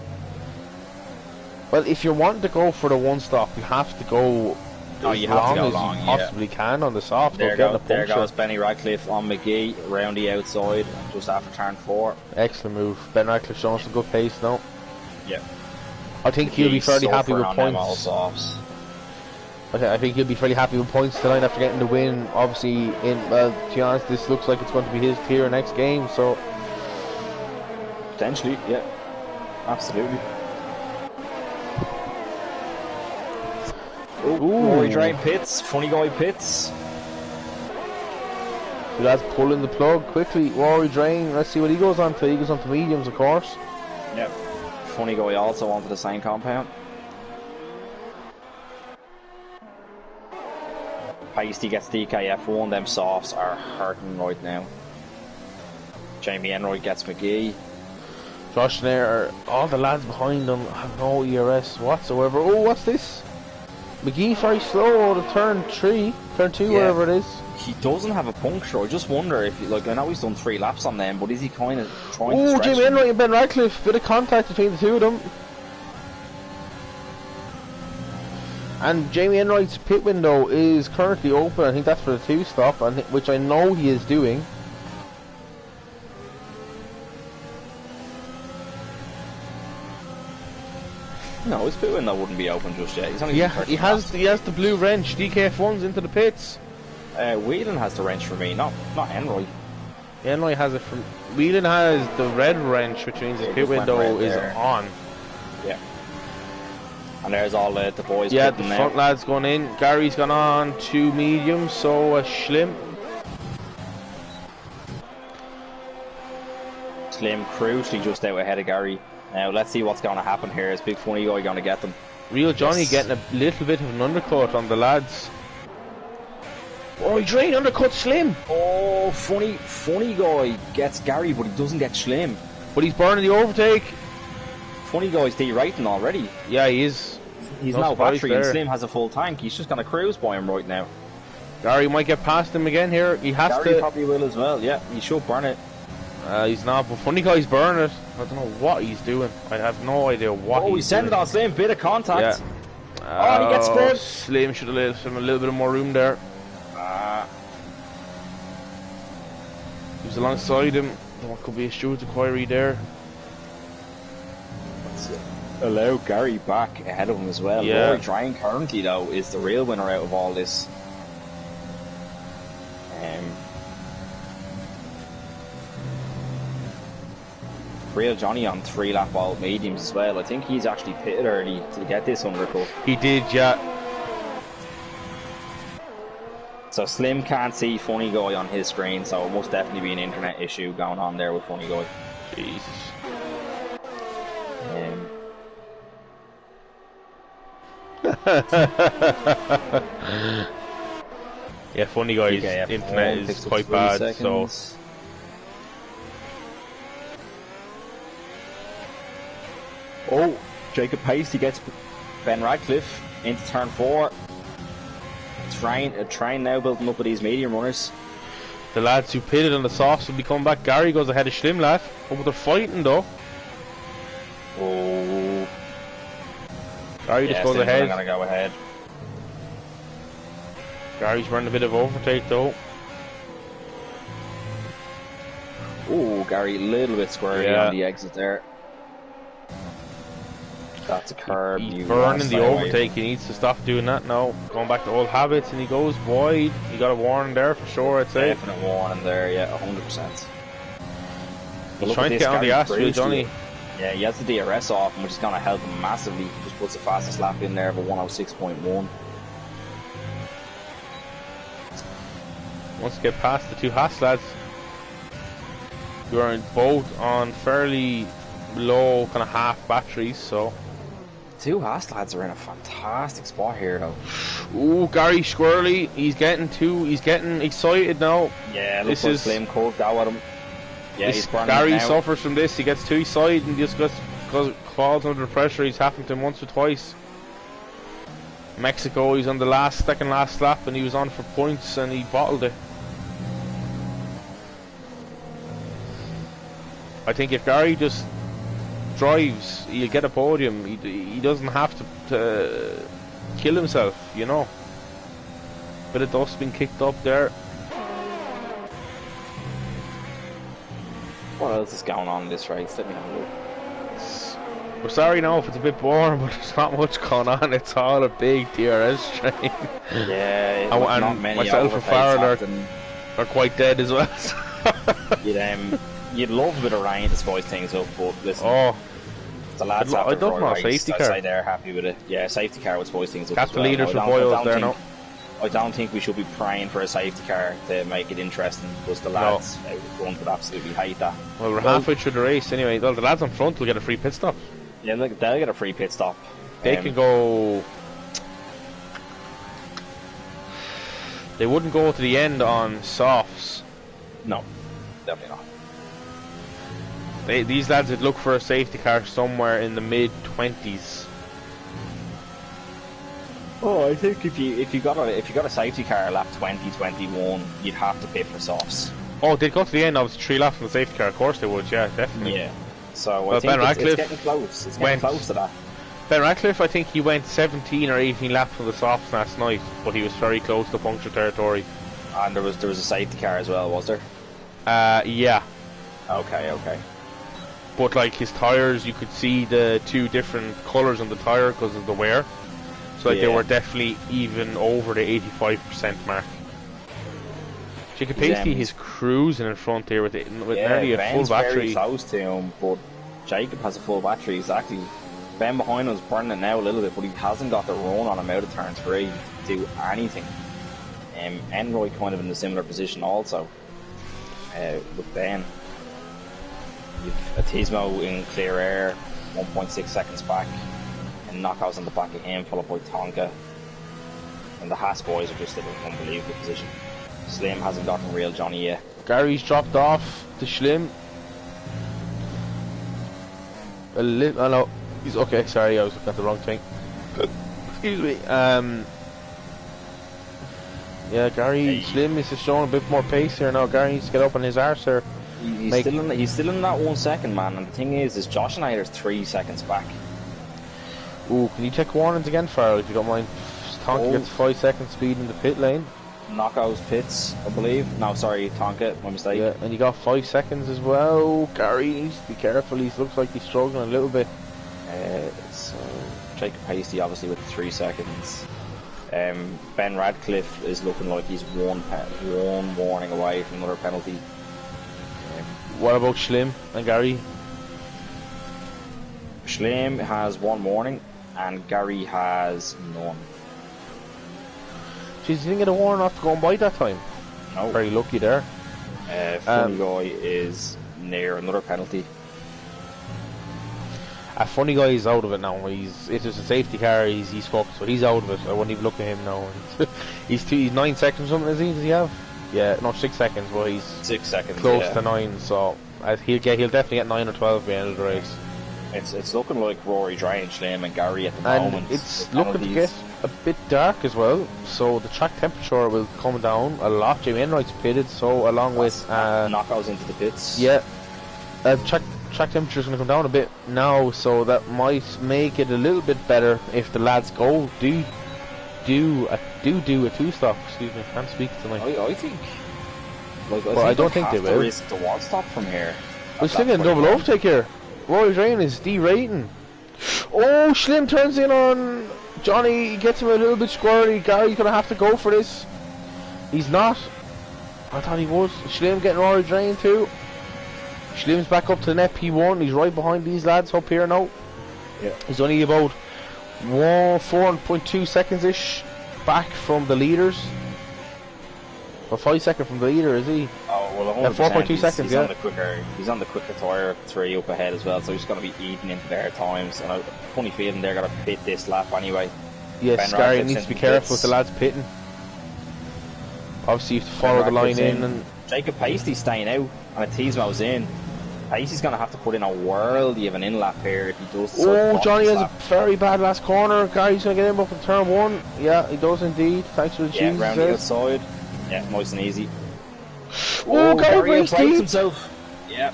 A: Well, if you want to go for the one stop, you have to go as long as you possibly can on the soft.
B: There goes Benny Radcliffe on McGee around the outside just after turn 4.
A: Excellent move. Ben Radcliffe showing some good pace now.
B: Yeah.
A: I think he'll be fairly happy with points. I think he'll be fairly happy with points tonight after getting the win. Obviously, to be honest, this looks like it's going to be his tier next game, so
B: potentially, yeah, absolutely. Rory Drain pits, Funny Guy pits.
A: So that's pulling the plug quickly. Rory Drain, let's see what he goes on to. He goes on to mediums, of course.
B: Yep. Funny Guy also onto the same compound. Pasty gets DKF1. Them softs are hurting right now. Jamie Enroy gets McGee.
A: Josh there, all the lads behind them have no ERS whatsoever. Oh, what's this? McGee very slow to turn 2, wherever it is.
B: He doesn't have a puncture. I just wonder if, like, I know he's done 3 laps on them, but is he kind of trying to stretch?
A: Jamie Enright and Ben Radcliffe, bit of contact between the two of them. And Jamie Enright's pit window is currently open. I think that's for the 2 stop, which I know he is doing.
B: No, his pit window wouldn't be open just yet. He's only
A: he has the blue wrench. DKF1's into the pits.
B: Whelan has the wrench for me, not Enroy.
A: Enroy has it from. Whelan has the red wrench, which means his pit window is on.
B: Yeah. And there's all the boys.
A: Yeah, the front lads going in. Gary's gone on 2 mediums, so Schlim.
B: Slim crucially just out ahead of Gary. Now let's see what's going to happen here. Is Big Funny Guy going to get them?
A: Real Johnny getting a little bit of an undercut on the lads. Oh, he drained undercut Slim.
B: Oh, funny Guy gets Gary, but he doesn't get Slim.
A: But he's burning the overtake.
B: Funny Guy's derating already.
A: Yeah, he is.
B: He's no battery, and Slim has a full tank. He's just going to cruise by him right now.
A: Gary might get past him again here. He has
B: Gary probably will as well. Yeah, he should burn it.
A: He's not, but Funny Guy's burning it. I don't know what he's doing. I have no idea what he's doing.
B: Oh, he's sending on Slim, bit of contact.
A: Yeah.
B: He gets spun.
A: Slim should have left him a little bit more room there. He was alongside him. What could be a steward's inquiry there?
B: Allow Gary back ahead of him as well.
A: Yeah.
B: Rory Ryan currently though is the real winner out of all this. Real Johnny on 3 lap all mediums as well. I think he's actually pitted early to get this undercut.
A: He did, yeah.
B: So Slim can't see Funny Guy on his screen, so it must definitely be an internet issue going on there with Funny Guy.
A: Jesus. Yeah, Funny Guy's internet is quite bad, seconds. So.
B: Oh, Jacob Pasty gets Ben Radcliffe into turn 4. Train now building up with these medium runners.
A: The lads who pitted on the softs will be coming back. Gary goes ahead of Schlim, lad. Oh, but they're fighting though.
B: Oh.
A: Gary just goes ahead.
B: Gonna go ahead.
A: Gary's running a bit of overtake though.
B: Oh, Gary a little bit squirrely on the exit there. That's a curb.
A: He's burning the overtake. He needs to stop doing that now. Going back to old habits, and he goes wide. He got a warning there for sure, I'd say.
B: Definite warning there, yeah, 100%.
A: He's trying to get on the Austria, Johnny.
B: Yeah, he has the DRS off, which is going to help him massively. He just puts the fastest lap in there of a 106.1.
A: Once you get past the 2 Haas lads, you are both on fairly low kind of half batteries, so
B: 2 Haas lads are in a fantastic spot here though.
A: Ooh, Gary squirrely, he's getting excited now.
B: Yeah, looks like Slim curved out at him. Yeah, he's
A: Gary suffers from this. He gets too excited and just falls under the pressure. He's happened to him once or twice. Mexico, he's on the second last lap and he was on for points and he bottled it. I think if Gary just drives, he'll get a podium. He doesn't have to kill himself, you know. Bit of dust been kicked up there.
B: What else is going on in this race? Let me have a look.
A: We're sorry now if it's a bit boring, but there's not much going on. It's all a big DRS train.
B: Yeah,
A: and
B: not many
A: myself and Farrell are quite dead as well.
B: You'd love a bit of rain to spice things up, but listen.
A: Oh,
B: the lads
A: I'd love more safety car.
B: I'd say they're happy with it. Yeah, safety car would spice things up.
A: Got the leaders for Boyles there now.
B: I don't think we should be praying for a safety car to make it interesting, because the lads out in front would absolutely hate that.
A: Well, we're halfway through the race anyway. Well, the lads on front will get a free pit stop.
B: Yeah, they'll get a free pit stop.
A: They can go. They wouldn't go to the end on softs.
B: No, definitely not.
A: These lads would look for a safety car somewhere in the mid-20s.
B: Oh, I think if you got a safety car lap 20-21, you'd have to pit for softs.
A: Oh, they'd go to the end of the 3 laps on the safety car. Of course they would. Yeah, definitely.
B: Yeah. So
A: well,
B: I think it's getting close. It's getting close to that.
A: Ben Radcliffe, I think he went 17 or 18 laps on the softs last night, but he was very close to puncture territory.
B: And there was a safety car as well, was there?
A: Yeah.
B: Okay.
A: But like his tires, you could see the 2 different colours on the tyre because of the wear. So like they were definitely even over the 85% mark. Jacob Paisley is cruising in front here with nearly a full battery.
B: Very close to him, but Jacob has a full battery. Exactly. Ben behind us burning it now a little bit, but he hasn't got the run on him out of turn 3 to do anything. Enroy kind of in a similar position also with Ben. You've Atismo in clear air, 1.6 seconds back, and knockouts on the back of him, followed by Tonka. And the Haas boys are just in an unbelievable position. Slim hasn't gotten real Johnny yet.
A: Gary's dropped off to Schlim. A little, oh no, he's okay. Sorry, I was looking at the wrong thing. Excuse me. Yeah, Gary Slim is just showing a bit more pace here now. Gary needs to get up on his arse here.
B: He's still in that 1 second, man. And the thing is Josh and I are 3 seconds back.
A: Ooh, can you check warnings again, Farrell, if you don't mind? Tonka gets 5 seconds speed in the pit lane.
B: Knockouts pits, I believe. No, sorry, Tonka, my mistake.
A: Yeah, and you got 5 seconds as well. Gary needs to be careful. He looks like he's struggling a little bit.
B: So Jacob Hasty obviously with 3 seconds. Ben Radcliffe is looking like he's one warning away from another penalty.
A: What about Schlim and Gary?
B: Schlim has 1 warning and Gary has none.
A: Jeez, you didn't get a warning after going by that time?
B: No.
A: Very lucky there.
B: Funny Guy is near another penalty.
A: A Funny Guy is out of it now. If there's a safety car, he's fucked, so he's out of it. I wouldn't even look at him now. he's 9 seconds or something, is he? Does he have? Yeah, not 6 seconds, but he's
B: 6 seconds,
A: close to 9, so he'll definitely get 9 or 12 by the end of the race.
B: It's looking like Rory Drain, Schlim and Gary at the moment.
A: It's looking to get a bit dark as well, so the track temperature will come down a lot. Jamie Enright's pitted, so along with
B: knockouts into the pits.
A: Yeah, track temperature is going to come down a bit now, so that might make it a little bit better if the lads do a 2-stop. Excuse me, I can't speak tonight.
B: I think.
A: I don't think they will.
B: Risk the 1-stop from here.
A: We're still getting double overtake here. Roy Drain is derating. Oh, Schlim turns in on Johnny. He gets him a little bit squirrely. Gary's going to have to go for this. He's not. I thought he was. Schlim getting Roy Drain too. Schlim's back up to the net P1. He's right behind these lads up here now.
B: Yeah.
A: He's only about 4.2 seconds-ish back from the leaders. Or 5 seconds from the leader, is he?
B: Oh, well,
A: 4.2 seconds, yeah.
B: He's on the quicker tyre 3 up ahead as well, so he's going to be eating into their times. And I've a funny feeling they're going to pit this lap anyway.
A: Yes, Gary needs to be careful with the lads pitting. Obviously, you have to follow the line in. And
B: Jacob Paisley's staying out, and Atismo's in. Paisley's going to have to put in a worldie of an in lap here if he does.
A: Oh, Johnny has a very bad last corner. Gary's going to get him up in turn 1. Yeah, he does indeed. Thanks for the cheese.
B: Round the outside. Yeah, nice and easy.
A: Oh, Gary breaks
B: himself. Yeah.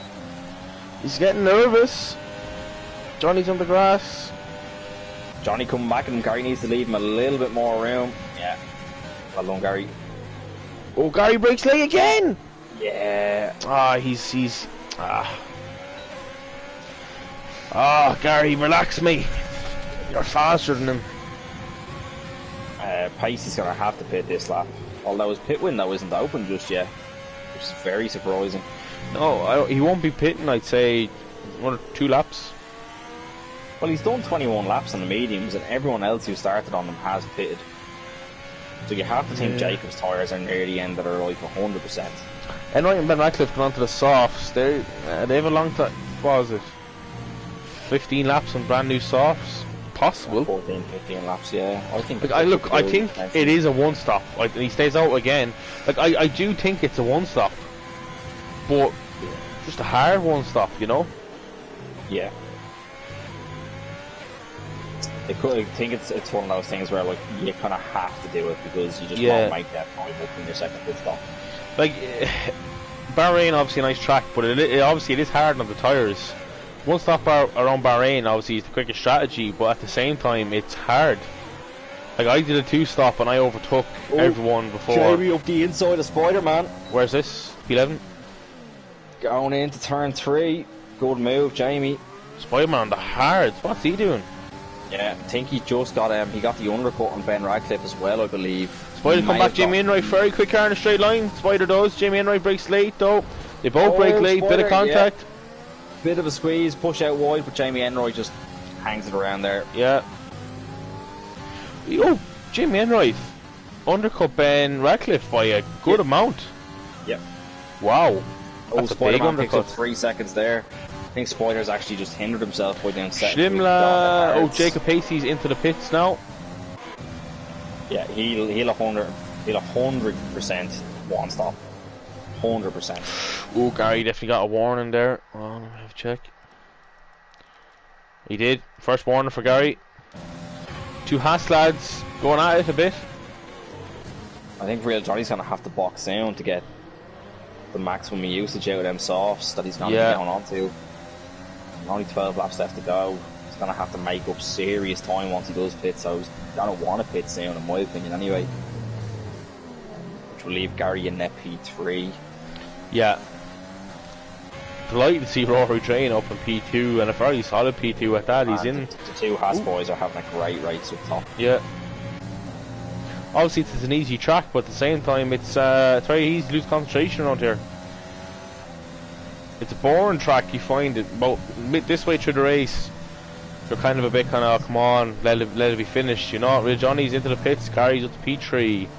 A: He's getting nervous. Johnny's on the grass.
B: Johnny coming back and Gary needs to leave him a little bit more room. Yeah. Well done, Gary.
A: Oh, Gary breaks leg again.
B: Yeah.
A: Gary, relax, mate. You're faster than him.
B: Pacey's going to have to pit this lap. Although his pit window isn't open just yet, which is very surprising.
A: No, he won't be pitting, I'd say 1 or 2 laps.
B: Well, he's done 21 laps on the mediums, and everyone else who started on them has pitted. So you have to think Jacob's tyres are near the end of their life 100%.
A: And right, and Ben Radcliffe gone onto the softs. They have a long time. What was it? 15 laps on brand new softs. possible.
B: 14, 15 laps, yeah. I think.
A: Like, I think it is a one-stop. Like, he stays out again. Like, I do think it's a one-stop, but just a hard one-stop, you know?
B: Yeah. I think it's one of those things where like you kind of have to do it because you just won't make that point up in your second pit stop.
A: Like, Bahrain obviously a nice track, but obviously it is hard on the tyres. One stop around Bahrain obviously is the quickest strategy, but at the same time it's hard. Like, I did a 2-stop and I overtook everyone before.
B: Jamie up the inside of Spider-Man.
A: Where's this? P11?
B: Going into turn 3. Good move, Jamie.
A: Spider-Man on the hards. What's he doing?
B: Yeah, I think he just got he got the undercut on Ben Radcliffe as well, I believe.
A: Spider come back, Jamie Enright, very quick car in a straight line. Spider does. Jamie Enright breaks late though. They both break late, Spider, bit of contact.
B: Yeah. Bit of a squeeze, push out wide, but Jamie Enright just hangs it around there.
A: Yeah. Oh, Jamie Enright undercut Ben Radcliffe by a good amount.
B: Yep.
A: Wow. That's a big undercut.
B: Picked up 3 seconds there. I think Spider's actually just hindered himself by doing set.
A: Schlimmler. Oh, Jacob Pacey's into the pits now.
B: Yeah, he'll 100% one stop. 100%.
A: Oh, Gary definitely got a warning there. Oh, let me have a check. He did. First warning for Gary. 2 Haas lads going at it a bit.
B: I think Real Johnny's going to have to box down to get the maximum usage out of them softs that he's going to be going on to. Only 12 laps left to go. He's going to have to make up serious time once he does pit, so he's going to want to pit soon, in my opinion, anyway. Which will leave Gary in net P3.
A: Yeah. Delighted to see Rory Drain up in P2, and a very solid P2 at that. He's in.
B: The 2 Haas boys are having a great race up top.
A: Yeah. Obviously, it's an easy track, but at the same time, it's very easy to lose concentration around here. It's a boring track, you find it. But this way through the race, you're kind of a bit kind of, oh, come on, let it be finished, you know. Real Johnny's into the pits, Gary's up to P3.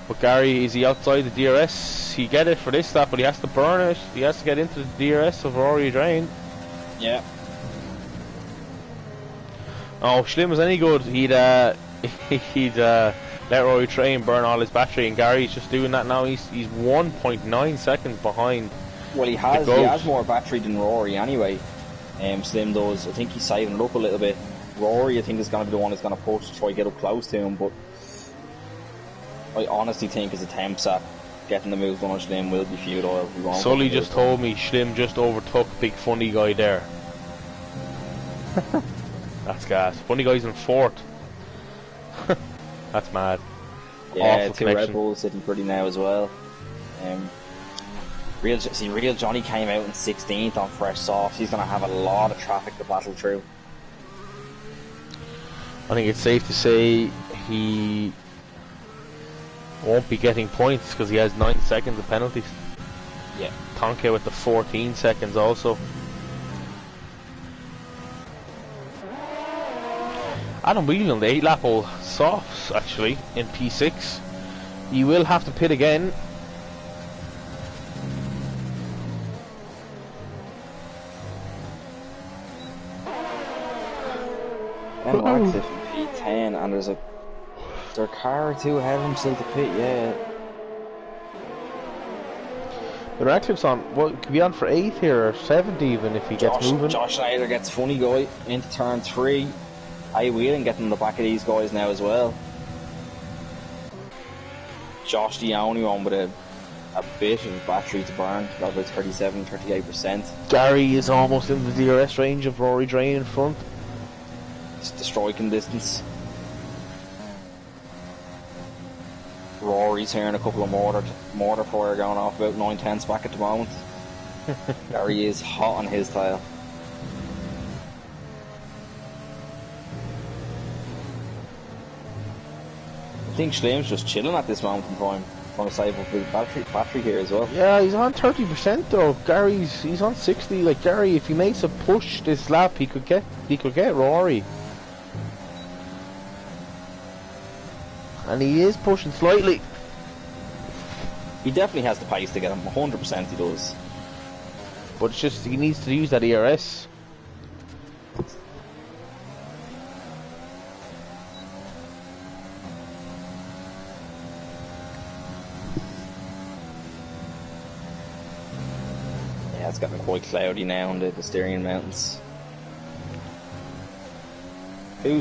A: But Gary, is he outside the DRS? He get it for this lap, but he has to burn it. He has to get into the DRS of Rory Drain.
B: Yeah.
A: Oh, if Schlimm was any good, he'd let Rory Drain burn all his battery, and Gary's just doing that now. He's 1.9 seconds behind.
B: Well, he has more battery than Rory anyway. Slim does. I think he's saving it up a little bit. Rory, I think, is going to be the one who's going to push to try to get up close to him, but I honestly think his attempts at getting the moves done on Schlimm will be futile.
A: Sully just told me Schlimm just overtook Big Funny Guy there. That's gas. Funny Guy's in 4th. That's mad.
B: Yeah, 2 Red Bulls sitting pretty now as well. Real Johnny came out in 16th on fresh softs. He's going to have a lot of traffic to battle through.
A: I think it's safe to say he won't be getting points because he has 9 seconds of penalties.
B: Yeah.
A: Tonke with the 14 seconds also. Adam Whelan, the 8-lap old softs actually in P6. He will have to pit again.
B: Ben Radcliffe in P10, and there's a car or 2 ahead of him still to pit, yeah.
A: The Radcliffe's on, what, could be on for 8th here, or 7th even if he gets moving.
B: Josh Schneider gets Funny Guy into turn 3. Whelan getting in the back of these guys now as well. Josh the only one with a bit of battery to burn, about 37-38%.
A: Gary is almost in the DRS range of Rory Drain in front.
B: It's the striking distance. Rory's hearing a couple of mortar fire going off about 9/10 back at the moment. Gary is hot on his tail. I think Schlimm's just chilling at this moment in time, trying to save up his battery here as well.
A: Yeah, he's on 30% though. He's on 60. Like Gary, if he makes a push this lap, he could get Rory. And he is pushing slightly.
B: He definitely has the pace to get him, 100% he does.
A: But it's just, he needs to use that ERS.
B: Yeah, it's getting quite cloudy now in the Styrian Mountains.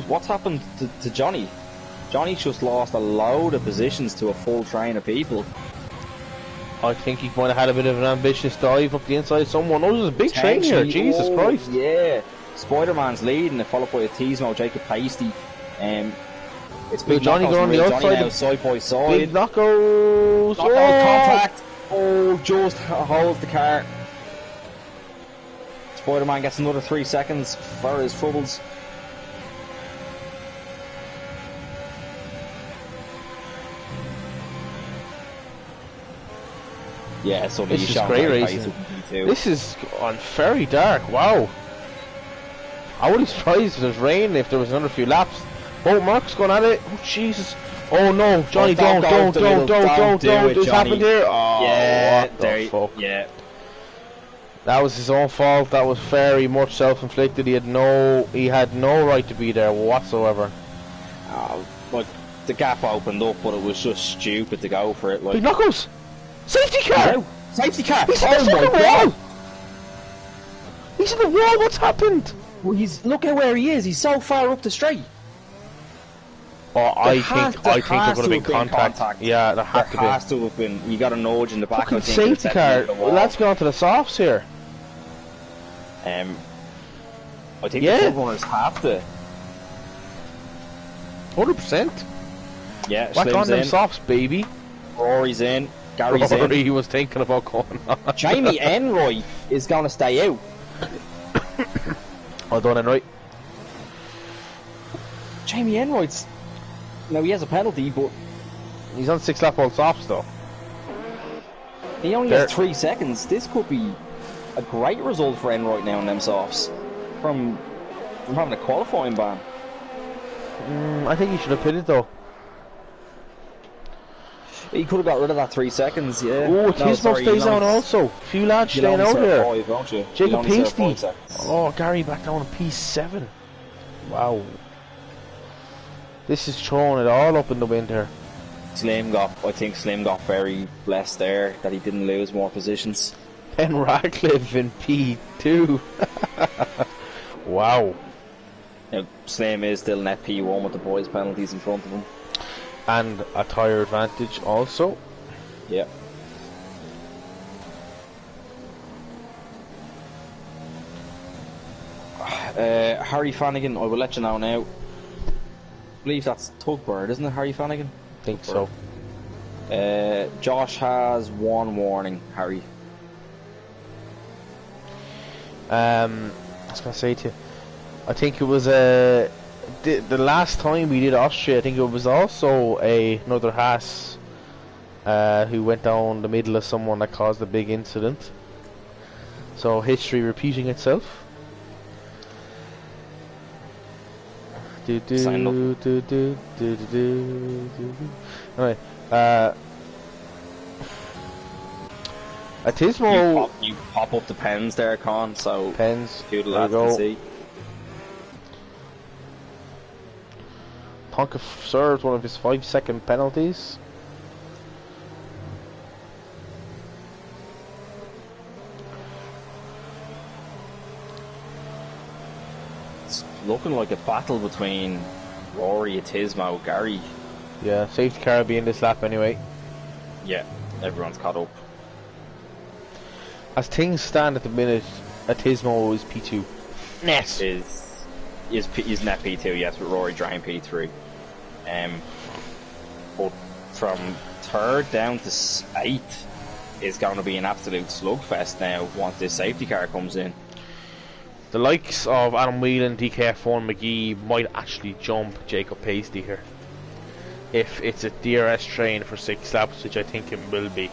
B: What's happened to Johnny? Johnny's just lost a load of positions to a full train of people.
A: I think he might have had a bit of an ambitious dive up the inside of someone. Oh, there's a big train here, Jesus Christ.
B: Yeah, Spider-Man's leading, followed by a Tismo, Jacob Pasty. It's big
A: Johnny going on the outside.
B: Now, side by side.
A: Big knockouts.
B: Contact. Oh, just holds the car. Spider-Man gets another 3 seconds for his troubles. Yeah, so
A: this is great racing. This is on very dark. Wow. I wouldn't be surprised if there's rain if there was another few laps. Oh, Mark's going at it. Oh, Jesus. Oh no, Johnny, don't. This happened here. Oh,
B: yeah,
A: what the fuck?
B: Yeah.
A: That was his own fault. That was very much self-inflicted. He had no right to be there whatsoever.
B: Like the gap opened up, but it was just stupid to go for it. Like
A: big knuckles. Safety car!
B: No. Safety car!
A: He's in the wall! He's in the wall, what's happened?
B: Well, look at where he is, he's so far up the straight.
A: Oh, I think there would have been contact. Yeah, there has
B: to have been. You got a nudge in the back.
A: Fucking safety car. Well, let's go on to the softs here.
B: I think the front runners have to.
A: 100%.
B: Yeah,
A: back on them softs, baby.
B: Rory's in. Gary's in.
A: Rory was thinking about going on.
B: Jamie Enroy is going to stay out.
A: Well done, Enroy.
B: Jamie Enroy's... Now, he has a penalty, but...
A: He's on 6 lap old softs, though.
B: He only has 3 seconds. This could be a great result for Enroy now in them softs. From having a qualifying ban.
A: I think he should have pitted, though.
B: He could have got rid of that 3 seconds, yeah.
A: Oh, Tismo stays out also. Few lads staying out here.
B: 5,
A: Jacob Pasty. Oh, Gary back down to P7. Wow. This is throwing it all up in the wind here.
B: I think Slim got very blessed there that he didn't lose more positions.
A: Ben Radcliffe in P2. Wow.
B: Now, Slim is still net P1 with the boys' penalties in front of him.
A: And a tyre advantage also.
B: Yeah. Harry Flanagan, I will let you know now. I believe that's Tugbird, isn't it, Harry Flanagan?
A: I think so.
B: Josh has 1 warning, Harry.
A: I was going to say to you, I think it was the last time we did Austria, I think it was also another Haas who went down the middle of someone that caused a big incident. So history repeating itself. Alright, Tismo.
B: You pop up the pens there, Con. So
A: pens.
B: Who the lads can see.
A: Tonka served one of his 5-second penalties.
B: It's looking like a battle between Rory, Tismo, Gary.
A: Yeah, safety car will be in this lap anyway.
B: Yeah, everyone's caught up.
A: As things stand at the minute, Tismo is P2.
B: Net is net P2, yes, with Rory drying P3. But from 3rd down to 8th is going to be an absolute slugfest now once this safety car comes in.
A: The likes of Adam Whelan, DKF1 McGee might actually jump Jacob Pasty here. If it's a DRS train for 6 laps, which I think it will be.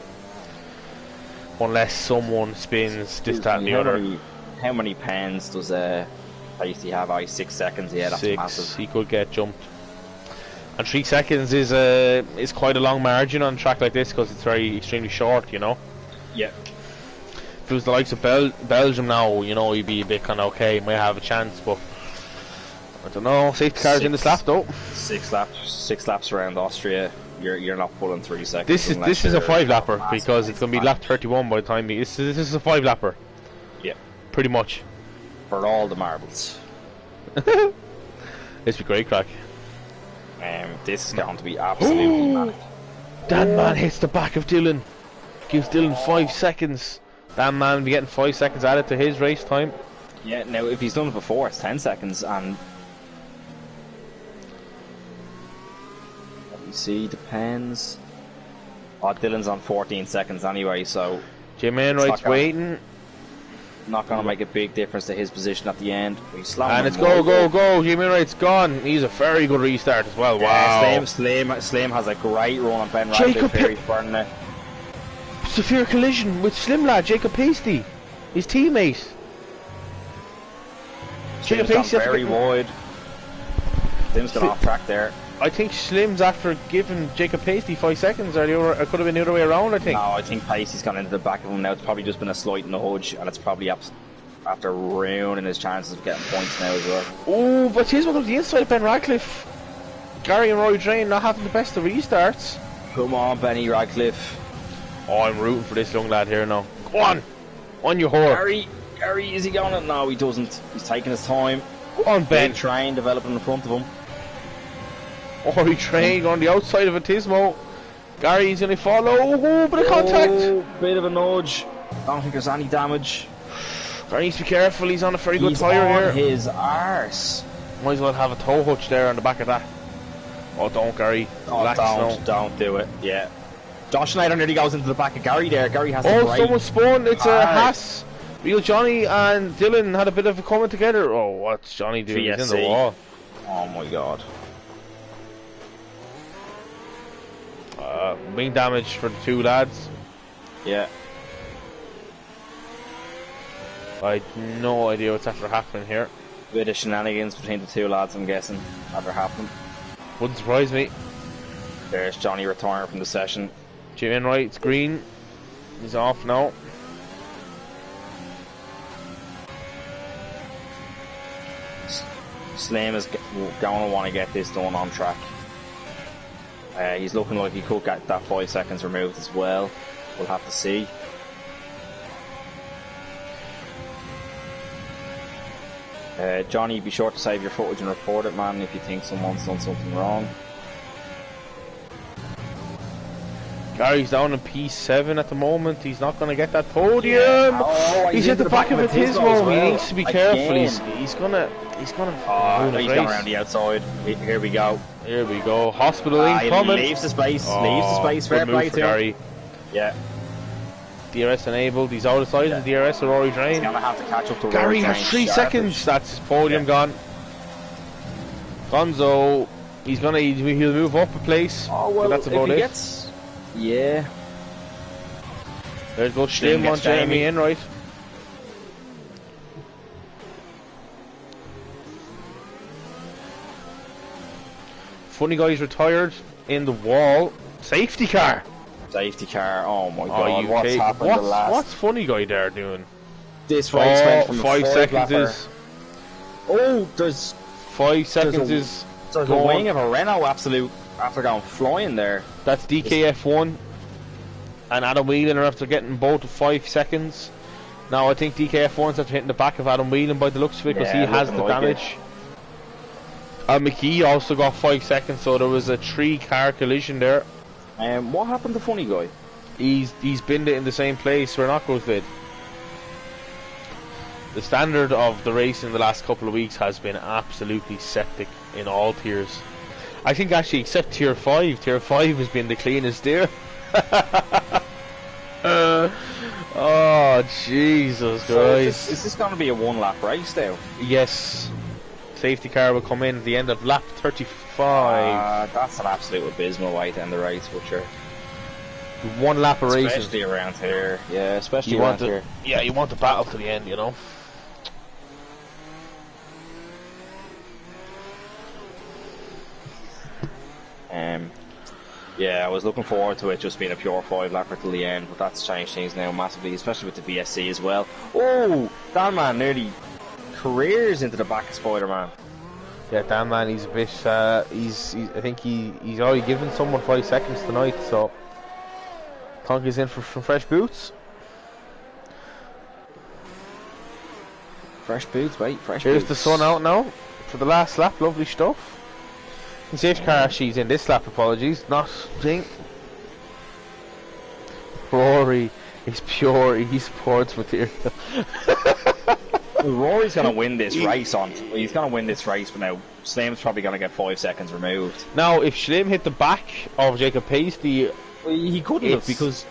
A: Unless someone spins this, that and the other.
B: How many pens does Pasty have? 6 seconds, yeah, that's
A: 6,
B: massive.
A: He could get jumped. And 3 seconds is quite a long margin on a track like this because it's extremely short, you know.
B: Yeah.
A: If it was the likes of Belgium now, you know, you'd be a bit kind of okay, might have a chance, but I don't know. Safety cars in this lap though.
B: 6 laps around Austria. You're not pulling 3 seconds.
A: This is a 5 lapper because it's going to be lap 31 by the time this is a 5 lapper. Pretty much.
B: For all the marbles.
A: This be great crack.
B: This is going to be absolutely manic.
A: That man hits the back of Dylan. Gives Dylan 5 seconds. That man will be getting 5 seconds added to his race time.
B: Yeah, now if he's done it before, it's 10 seconds, and let me see, depends. Oh, Dylan's on 14 seconds anyway, so
A: Jim Enright's waiting.
B: Not going to make a big difference to his position at the end.
A: And it's go. Jim Enright's gone. He's a very good restart as well. Wow.
B: Slim has a great run on Ben Radcliffe here. He's burning it.
A: Severe collision with Slim lad, Jacob Pasty, his teammate.
B: Jacob Pasty very wide. Slim's gone off track there.
A: I think Slim's after giving Jacob Pasty 5 seconds, or it could have been the other way around, I think.
B: No, I think Pasty's gone into the back of him now. It's probably just been a slight nudge, and it's probably after ruining his chances of getting points now as well.
A: Oh, but here's one of the inside of Ben Radcliffe. Gary and Roy Drain not having the best of restarts.
B: Come on, Benny Radcliffe.
A: Oh, I'm rooting for this young lad here now. Go on you whore.
B: Gary, is he going? No, he doesn't. He's taking his time.
A: Go on, Ben.
B: Train developing in front of him.
A: Oh, he trained on the outside of a Tismo. Gary's going to follow. Oh, bit of contact.
B: Bit of a nudge. I don't think there's any damage.
A: Gary needs to be careful. He's on a very good tyre here.
B: His arse.
A: Might as well have a toe hutch there on the back of that. Oh, don't, Gary.
B: Oh, don't do it. Yeah. Josh Schneider nearly goes into the back of Gary there. Gary has to break.
A: Someone spun. It's a Haas. Real Johnny and Dylan had a bit of a coming together. Oh, what's Johnny doing?
B: VSC.
A: He's in the wall.
B: Oh my god.
A: Wing damage for the two lads.
B: Yeah.
A: I have no idea what's after happening here.
B: Bit of shenanigans between the two lads, I'm guessing, after happening.
A: Wouldn't surprise me.
B: There's Johnny retiring from the session.
A: Jim Enright, it's green. He's off now.
B: Slim is going to want to get this done on track. He's looking like he could get that 5 seconds removed as well. We'll have to see. Johnny, be sure to save your footage and report it, man, if you think someone's done something wrong.
A: Gary's down in P7 at the moment. He's not going to get that podium.
B: Yeah. Oh,
A: he's at the back of a Tismo. Well. He needs to be careful. He's gonna.
B: Oh, he's gone around the outside. Here we go.
A: Here we go. Hospital incoming.
B: Leaves the space. Leaves the space. Fair play to
A: Gary.
B: Yeah.
A: DRS enabled. He's outside of the DRS of Rory Drain.
B: He's gonna have to catch up to
A: Gary has 3 seconds. That's his podium gone. Gonzo. He'll move up a place.
B: Oh well.
A: That's about it.
B: Yeah.
A: There's go Slim on Jeremy Enright. Funny guy's retired in the wall. Safety car.
B: Safety car. Oh my god.
A: What's happened? What's funny guy there doing?
B: This race went from
A: 5 seconds is.
B: Oh, there's
A: 5 seconds is.
B: There's a wing of a Renault absolute after going flying there.
A: That's DKF1 and Adam Whelan are after getting both of 5 seconds. Now I think DKF1's after hitting the back of Adam Whelan by the looks of it, because he has the damage. McKee also got 5 seconds, so there was a 3-car collision there.
B: What happened to Funny Guy?
A: He's binned it in the same place where Knockos did. The standard of the race in the last couple of weeks has been absolutely septic in all tiers. I think actually except tier 5. Tier 5 has been the cleanest there. Oh Jesus Christ.
B: So is this going to be a 1-lap race now?
A: Yes. Safety car will come in at the end of lap 35.
B: That's an absolute abysmal way to end the race, but sure.
A: 1 lap of racing.
B: Especially around here. Yeah, especially around here.
A: Yeah, you want the battle to the end, you know.
B: Yeah, I was looking forward to it just being a pure 5-lapper till the end, but that's changed things now massively, especially with the VSC as well. Oh, that man nearly careers into the back of Spider-Man.
A: Yeah, that man, he's a bit. I think he's already given someone 5 seconds tonight, so Tonk is in for some fresh boots.
B: Fresh boots, mate. Fresh
A: Here's
B: boots.
A: the sun out now for the last lap. Lovely stuff. And safety car actually is in this lap. Apologies, not thing. Rory is pure esports material.
B: Rory's going to win this race he's going to win this race, but now Slim's probably going to get 5 seconds removed.
A: Now, if Slim hit the back of Jacob Pasty,
B: he couldn't have, because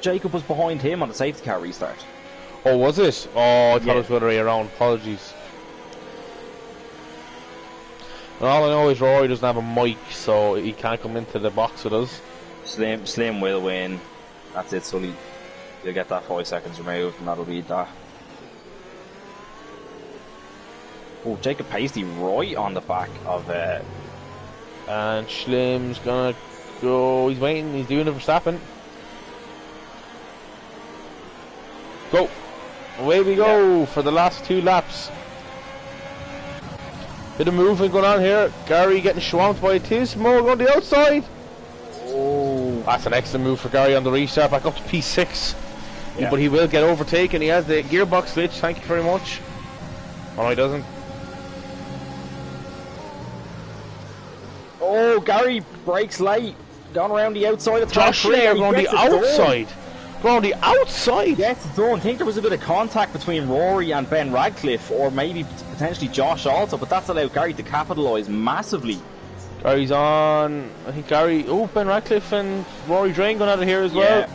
B: Jacob was behind him on the safety car restart.
A: Oh, was it? Oh, I thought it was the other way around. Apologies. And all I know is Rory doesn't have a mic, so he can't come into the box with us.
B: Slim will win. That's it, Sully. You'll get that 5 seconds removed, and that'll be that. Oh, Jacob Pasty right on the back of...
A: And Slim's gonna go... He's waiting, he's doing it for Verstappen. Go! Away we go for the last 2 laps. Bit of movement going on here. Gary getting swamped by Tismo going the outside. Oh, that's an excellent move for Gary on the restart, back up to P6. Yeah. But he will get overtaken. He has the gearbox glitch. Thank you very much. Oh, no, he doesn't.
B: Oh, Gary breaks late. Going around the outside of
A: Josh Lair going the outside. Going the outside.
B: Gets it done. I think there was a bit of contact between Rory and Ben Radcliffe, or maybe potentially Josh also, but that's allowed Gary to capitalise massively.
A: Gary's on. I think Gary. Oh, Ben Radcliffe and Rory Drain going out of here as well.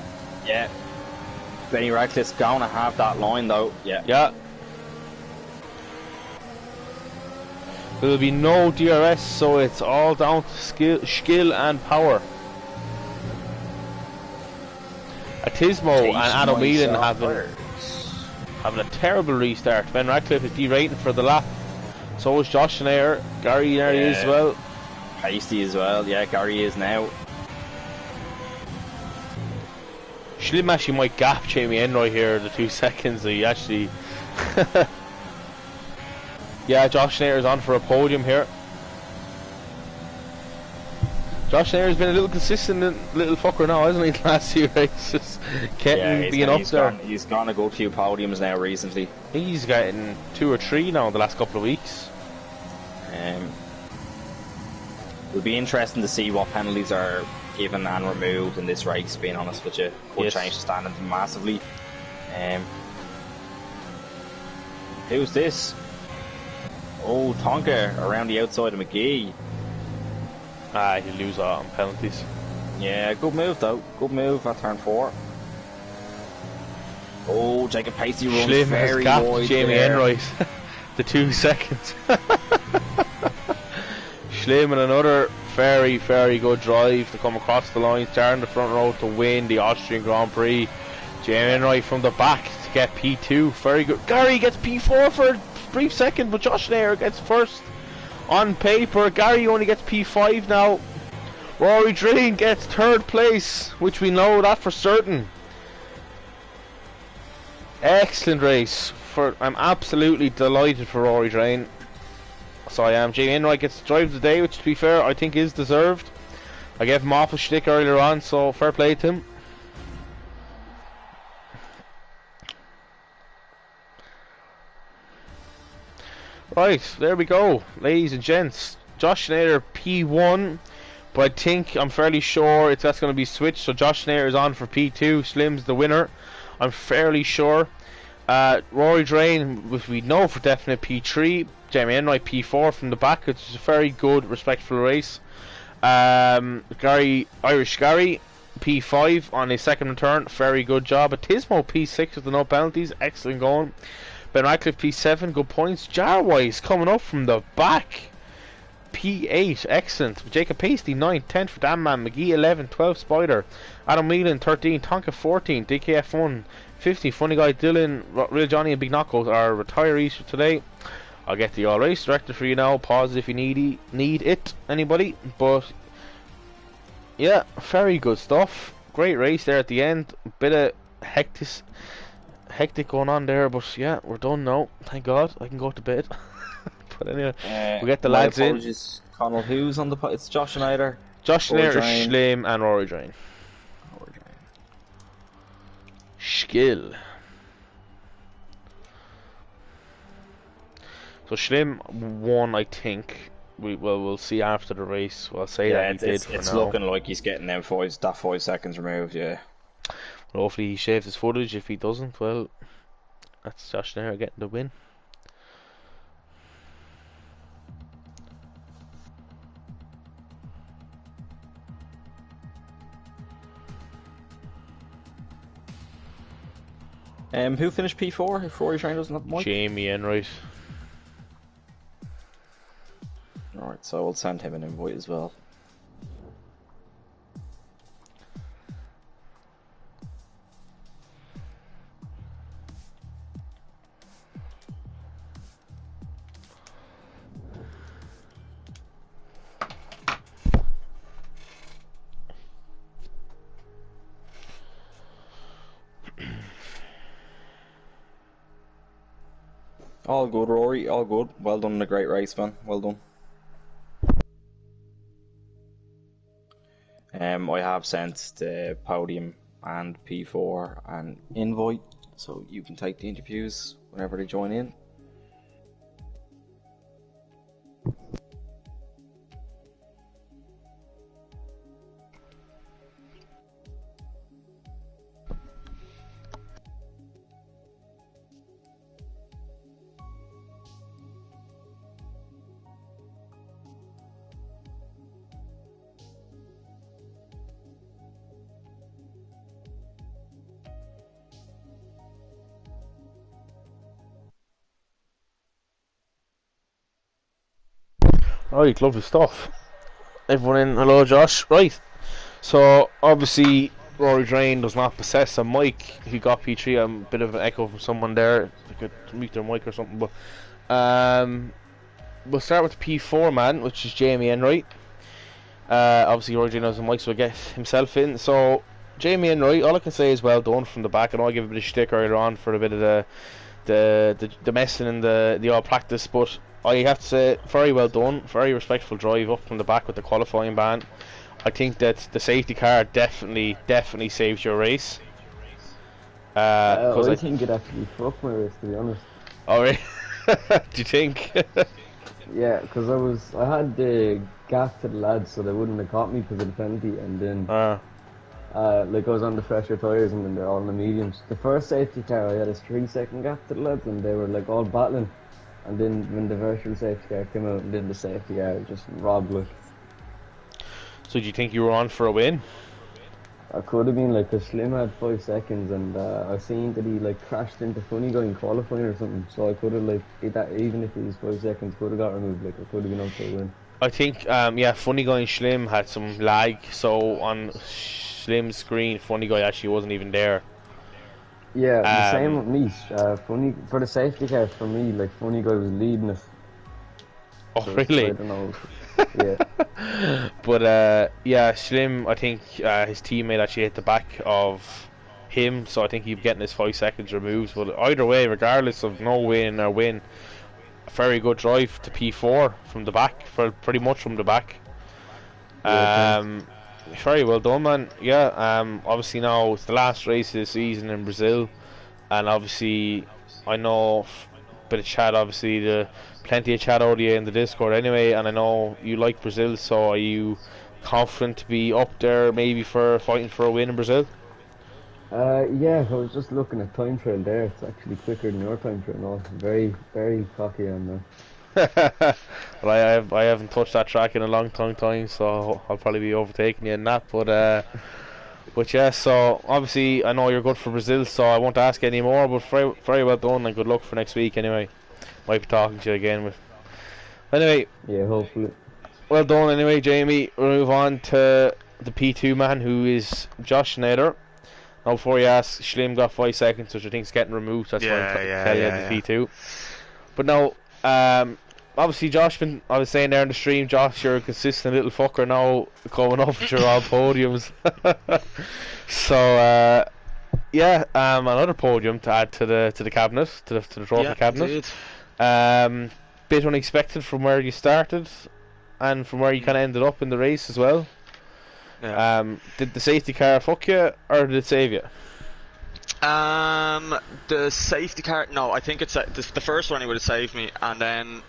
B: Yeah. Benny Radcliffe's going to have that line though. Yeah.
A: Yeah. There will be no DRS, so it's all down to skill and power. Atismo and Adam Whelan having a terrible restart. Ben Radcliffe is derating for the lap. So is Josh Nair. Gary there is as well.
B: Pasty as well. Yeah, Gary is now.
A: Schlim actually might gap Jamie Enroy here the 2 seconds. He actually... Yeah, Josh Nair is on for a podium here. Josh Nair has been a little consistent little fucker now, hasn't he, the last few races? Being up there.
B: He's gone a good few podiums now recently.
A: He's getting 2 or 3 now in the last couple of weeks.
B: It'll be interesting to see what penalties are given and removed in this race, being honest with you. Could change the standings massively. Who's this? Oh, Tonka around the outside of McGee.
A: He'll lose out on penalties.
B: Yeah, good move though. Good move at turn 4. Oh, Jacob Pasty runs
A: Schlim
B: very
A: has
B: wide
A: Jamie
B: there.
A: Enroy the 2 seconds. Schlim and another very, very good drive to come across the line, starting the front row to win the Austrian Grand Prix. Jamie Enroy from the back to get P2. Very good. Gary gets P4 for a brief second, but Josh Nair gets first. On paper, Gary only gets P5 now. Rory Drain gets 3rd place, which we know that for certain. Excellent race. I'm absolutely delighted for Rory Drain. So I am. Jamie Enright gets to drive the day, which to be fair, I think is deserved. I gave him off a shtick earlier on, so fair play to him. Right, there we go, ladies and gents. Josh Schneider P1, but I'm fairly sure that's going to be switched. So Josh Schneider is on for P2. Slim's the winner, I'm fairly sure. Rory Drain, which we know for definite, P3. Jamie Enright P4 from the back, which is a very good, respectful race. Irish Gary P5 on his second return, very good job. Atismo P6 with the no penalties, excellent going. Ben Radcliffe P7, good points. Jarwise coming up from the back, P8, excellent. Jacob Pasty 9, 10 for Damman. McGee 11, 12 Spider. Adam Whelan 13, Tonka 14, DKF 1, 15. Funny Guy Dylan, Real Johnny and Big Knuckles are retirees for today. I'll get the all race director for you now. Pause if you need it, anybody. But yeah, very good stuff. Great race there at the end. Bit of hectic going on there, but yeah, we're done now. Thank God, I can go to bed. But anyway, we'll get the lads in.
B: Connell, who's on the it's Josh Schneider.
A: Josh Schneider, Schlim, and Rory Drain. Skill. So Schlim won, I think. We'll see after the race. We'll say that he did for now.
B: It's looking like he's getting that 5 seconds removed. Yeah.
A: Well, hopefully he shaves his footage. If he doesn't, well, that's Josh Nair getting the win.
B: Who finished P4 if Rory Train doesn't have Mike?
A: Jamie Enright.
B: Alright, so I'll send him an invite as well. All good, Rory, all good. Well done in a great race, man. Well done. I have sent the podium and P4 an invite, so you can take the interviews whenever they join in.
A: Right, lovely stuff. Everyone in, hello Josh. Right, so obviously Rory Drain does not possess a mic. He got P3. A bit of an echo from someone there. They could mute their mic or something. But we'll start with the P4 man, which is Jamie Enright. Obviously Rory Drain has a mic, so he'll get himself in. So Jamie Enright, all I can say is well done from the back. I know I gave a bit of shtick earlier on for a bit of the messing in the all practice, but I have to say, very well done, very respectful drive up from the back with the qualifying ban. I think that the safety car definitely saves your race.
C: I think it actually fucked my race, to be honest.
A: Oh really? Do you think?
C: Yeah, because I had the gap to the lads, so they wouldn't have caught me because of the penalty, and then like I was on the fresher tyres, and then they're all in the mediums. The first safety car, I had a 3-second gap to the lads, and they were like all battling. And then when the virtual safety car came out, and then the safety car just robbed it.
A: So do you think you were on for a win?
C: I could have been, like, cause Slim had 5 seconds, and I seen that he like crashed into Funny Guy in qualifying or something. So I could have like that, even if it was 5 seconds, could have got removed. Like I could have been up for a win.
A: I think yeah, Funny Guy and Slim had some lag, so on Slim's screen, Funny Guy actually wasn't even there.
C: Yeah, the same with me. Funny for the safety car for me, like Funny Guy was leading it.
A: Oh so really?
C: I don't know. Yeah.
A: But yeah, Slim, I think his teammate actually hit the back of him, so I think he'd be getting his 5 seconds removed. But either way, regardless of no win or win, a very good drive to P4 from the back, pretty much from the back.
C: Yeah,
A: very well done, man. Yeah, obviously now it's the last race of the season in Brazil, and obviously I know a bit of chat, obviously plenty of chat out of you in the Discord anyway, and I know you like Brazil, so are you confident to be up there maybe for fighting for a win in Brazil?
C: Yeah, I was just looking at time trial there. It's actually quicker than your time trial. No, very, very cocky on that.
A: Well, I haven't touched that track in a long time, so I'll probably be overtaking you in that. But yeah, so obviously I know you're good for Brazil, so I won't ask any more. But very, very well done, and good luck for next week. Anyway, might be talking to you again. Anyway,
C: yeah, hopefully.
A: Well done, anyway, Jamie. We'll move on to the P2 man, who is Josh Nader. Now, before you ask, Schlim got 5 seconds, which I think is getting removed. That's why I'm telling you the P2. But now, obviously, Josh, I was saying there in the stream, Josh, you're a consistent little fucker now, coming up with your all podiums. So, yeah, another podium to add to the cabinet, to the trophy cabinet. Bit unexpected from where you started, and from where you kind of ended up in the race as well. Yeah. Did the safety car fuck you, or did it save you?
D: The safety car. No, I think it's the first one. He would have saved me, and then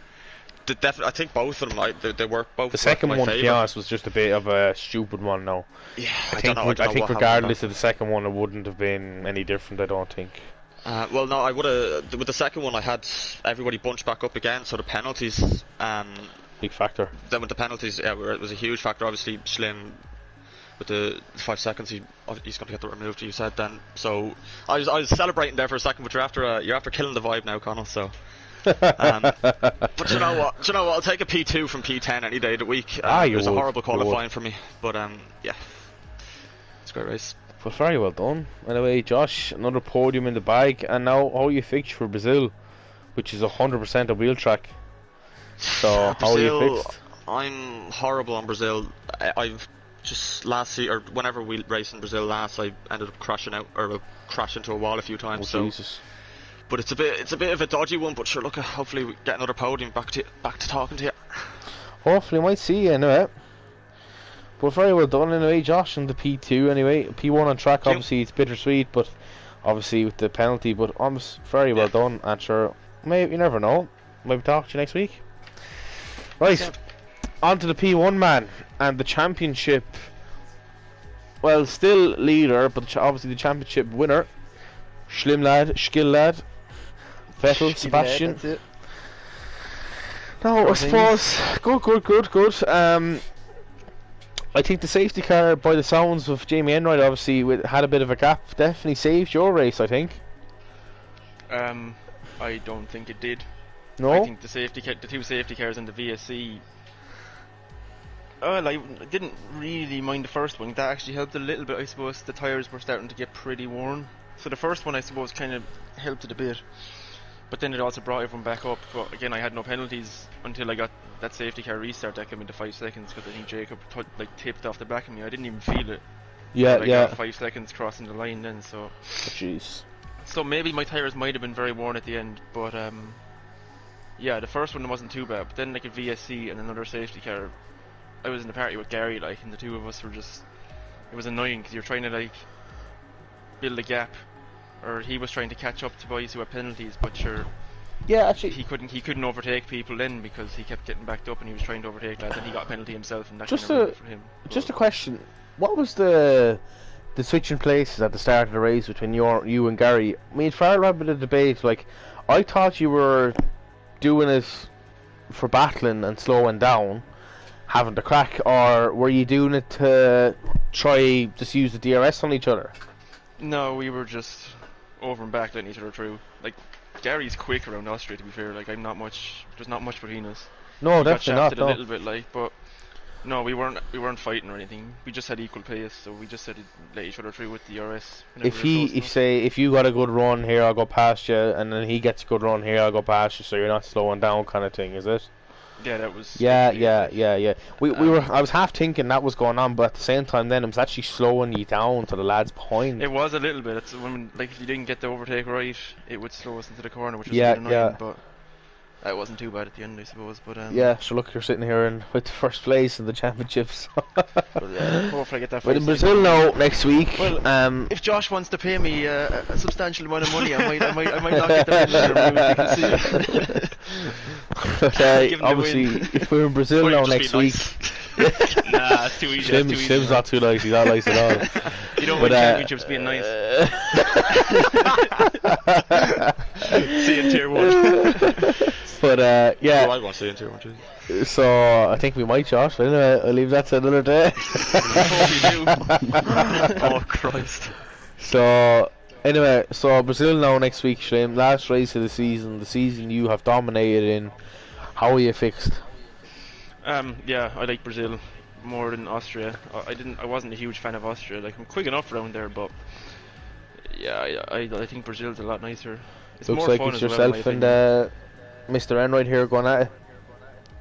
D: I think both of them. They work both.
A: The second one, to be honest, was just a bit of a stupid one. Now,
D: yeah,
A: I think regardless of the second one, it wouldn't have been any different. I don't think.
D: Well, no, I would have. With the second one, I had everybody bunched back up again, so the penalties.
A: Big factor.
D: Then with the penalties, yeah, it was a huge factor. Obviously, Slim, with the 5 seconds, he's going to get that removed. You said then, so I was celebrating there for a second, but you're after killing the vibe now, Connell. So, but you know what? I'll take a P2 from P10 any day of the week. It was a horrible qualifying for me, but yeah, it's a great race.
A: But very well done. Anyway, Josh, another podium in the bag, and now how are you fixed for Brazil, which is 100% a wheel track. So how are you fixed?
D: I'm horrible on Brazil. I've just last year, or whenever we raced in Brazil last, I ended up crashing into a wall a few times.
A: Oh, Jesus.
D: But it's a bit of a dodgy one. But sure, look, hopefully we get another podium. Back to talking to you.
A: Hopefully, might see you anyway. But very well done anyway, Josh, and the P2 anyway. P1 on track, obviously it's bittersweet, but obviously with the penalty. But almost very well done. And sure, maybe you never know. Maybe talk to you next week. Right, on to the P1 man and the championship. Well, still leader, but obviously the championship winner. Schlim lad, Skill lad, Vettel, Sebastian.
E: That's it.
A: No, I suppose good. I think the safety car, by the sounds of Jamie Enright, obviously had a bit of a gap. Definitely saved your race, I think.
E: I don't think it did.
A: No.
E: I think the two safety cars and the VSC. I didn't really mind the first one. That actually helped a little bit, I suppose. The tyres were starting to get pretty worn. So the first one, I suppose, kind of helped it a bit. But then it also brought everyone back up. But again, I had no penalties until I got that safety car restart that came into 5 seconds, because I think Jacob tipped off the back of me. I didn't even feel it.
A: Yeah.
E: I got 5 seconds crossing the line then, so...
A: Jeez.
E: So maybe my tyres might have been very worn at the end, but yeah, the first one wasn't too bad. But then like a VSC and another safety car, I was in the party with Gary, and the two of us were just... It was annoying, because you're trying to build a gap, or he was trying to catch up to boys who had penalties, but sure...
A: Yeah, actually...
E: He couldn't overtake people then, because he kept getting backed up and he was trying to overtake lads, and he got a penalty himself, and that kind of ruined it for him.
A: Just a question, what was the switching places at the start of the race between you and Gary? I mean, for a bit of debate, I thought you were doing it for battling and slowing down, having the crack, or were you doing it to try just use the DRS on each other?
E: No, we were just over and back letting each other through. Gary's quick around Austria, to be fair. There's not much between us.
A: No,
E: we
A: definitely
E: got shafted
A: not.
E: A little bit, but no, we weren't fighting or anything. We just had equal pace, so we just had to let each other through with the DRS.
A: If you got a good run here, I'll go past you, and then he gets a good run here, I'll go past you, so you're not slowing down, kind of thing, is it?
E: Yeah, that was.
A: Yeah. I was half thinking that was going on, but at the same time, then it was actually slowing you down to the lads behind.
E: It was a little bit. It's when, if you didn't get the overtake right, it would slow us into the corner, which was a bit annoying. But it wasn't too bad at the end, I suppose. But
A: yeah. So look, you're sitting here with first place in the championships.
E: Hopefully I get that.
A: But in Brazil now next week.
E: Well, if Josh wants to pay me a substantial amount of money, I might not get the
A: But obviously, if we're in Brazil now next week.
D: Nah, it's too easy.
A: Sim's not too nice. He's not nice at all.
E: You don't want championships being nice. See you in tier 1.
A: But yeah.
D: I want to see in tier 1 too.
A: So I think we might, Josh. Anyway, I'll leave that to another day.
D: Oh Christ.
A: So anyway, Brazil now next week, Shane. Last race of the season you have dominated in. How are you fixed?
E: Yeah, I like Brazil more than Austria. I wasn't a huge fan of Austria. I'm quick enough around there, but yeah, I think Brazil's a lot nicer. It's
A: Looks
E: more
A: like
E: fun
A: it's
E: as
A: yourself
E: well,
A: and Mr. Enright here going at it.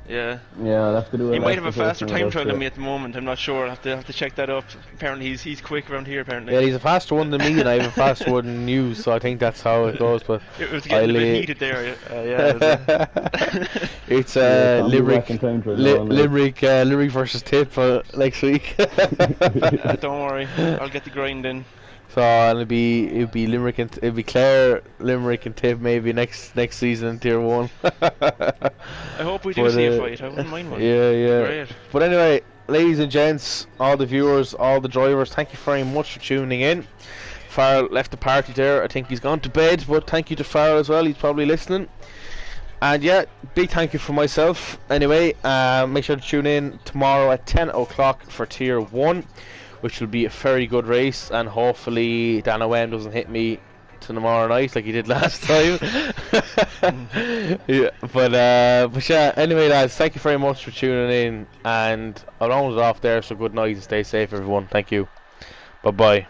E: Yeah.
C: Yeah, I'll have to do it.
E: He might have a faster time trial than me at the moment. I'm not sure. I'll have to check that up. Apparently he's quick around here. Apparently.
A: Yeah, he's a faster one than me, and I have a faster one than you. So I think that's how it goes. But
E: it was getting a bit heated there. Yeah.
A: It's Limerick versus Tip next week.
E: Don't worry, I'll get the grind in.
A: So it'll be Limerick and it'll be Clare, Limerick and Tip maybe next season in Tier 1.
E: I hope we do see a fight. I wouldn't mind one.
A: Yeah.
E: Great.
A: But anyway, ladies and gents, all the viewers, all the drivers, thank you very much for tuning in. Farrell left the party there. I think he's gone to bed, but thank you to Farrell as well. He's probably listening. And yeah, big thank you for myself. Anyway, make sure to tune in tomorrow at 10 o'clock for Tier 1, which will be a very good race, and hopefully Dan Owen doesn't hit me tomorrow night like he did last time. Yeah, but yeah, anyway lads, thank you very much for tuning in, and I'll round it off there, so good night and stay safe everyone. Thank you. Bye bye.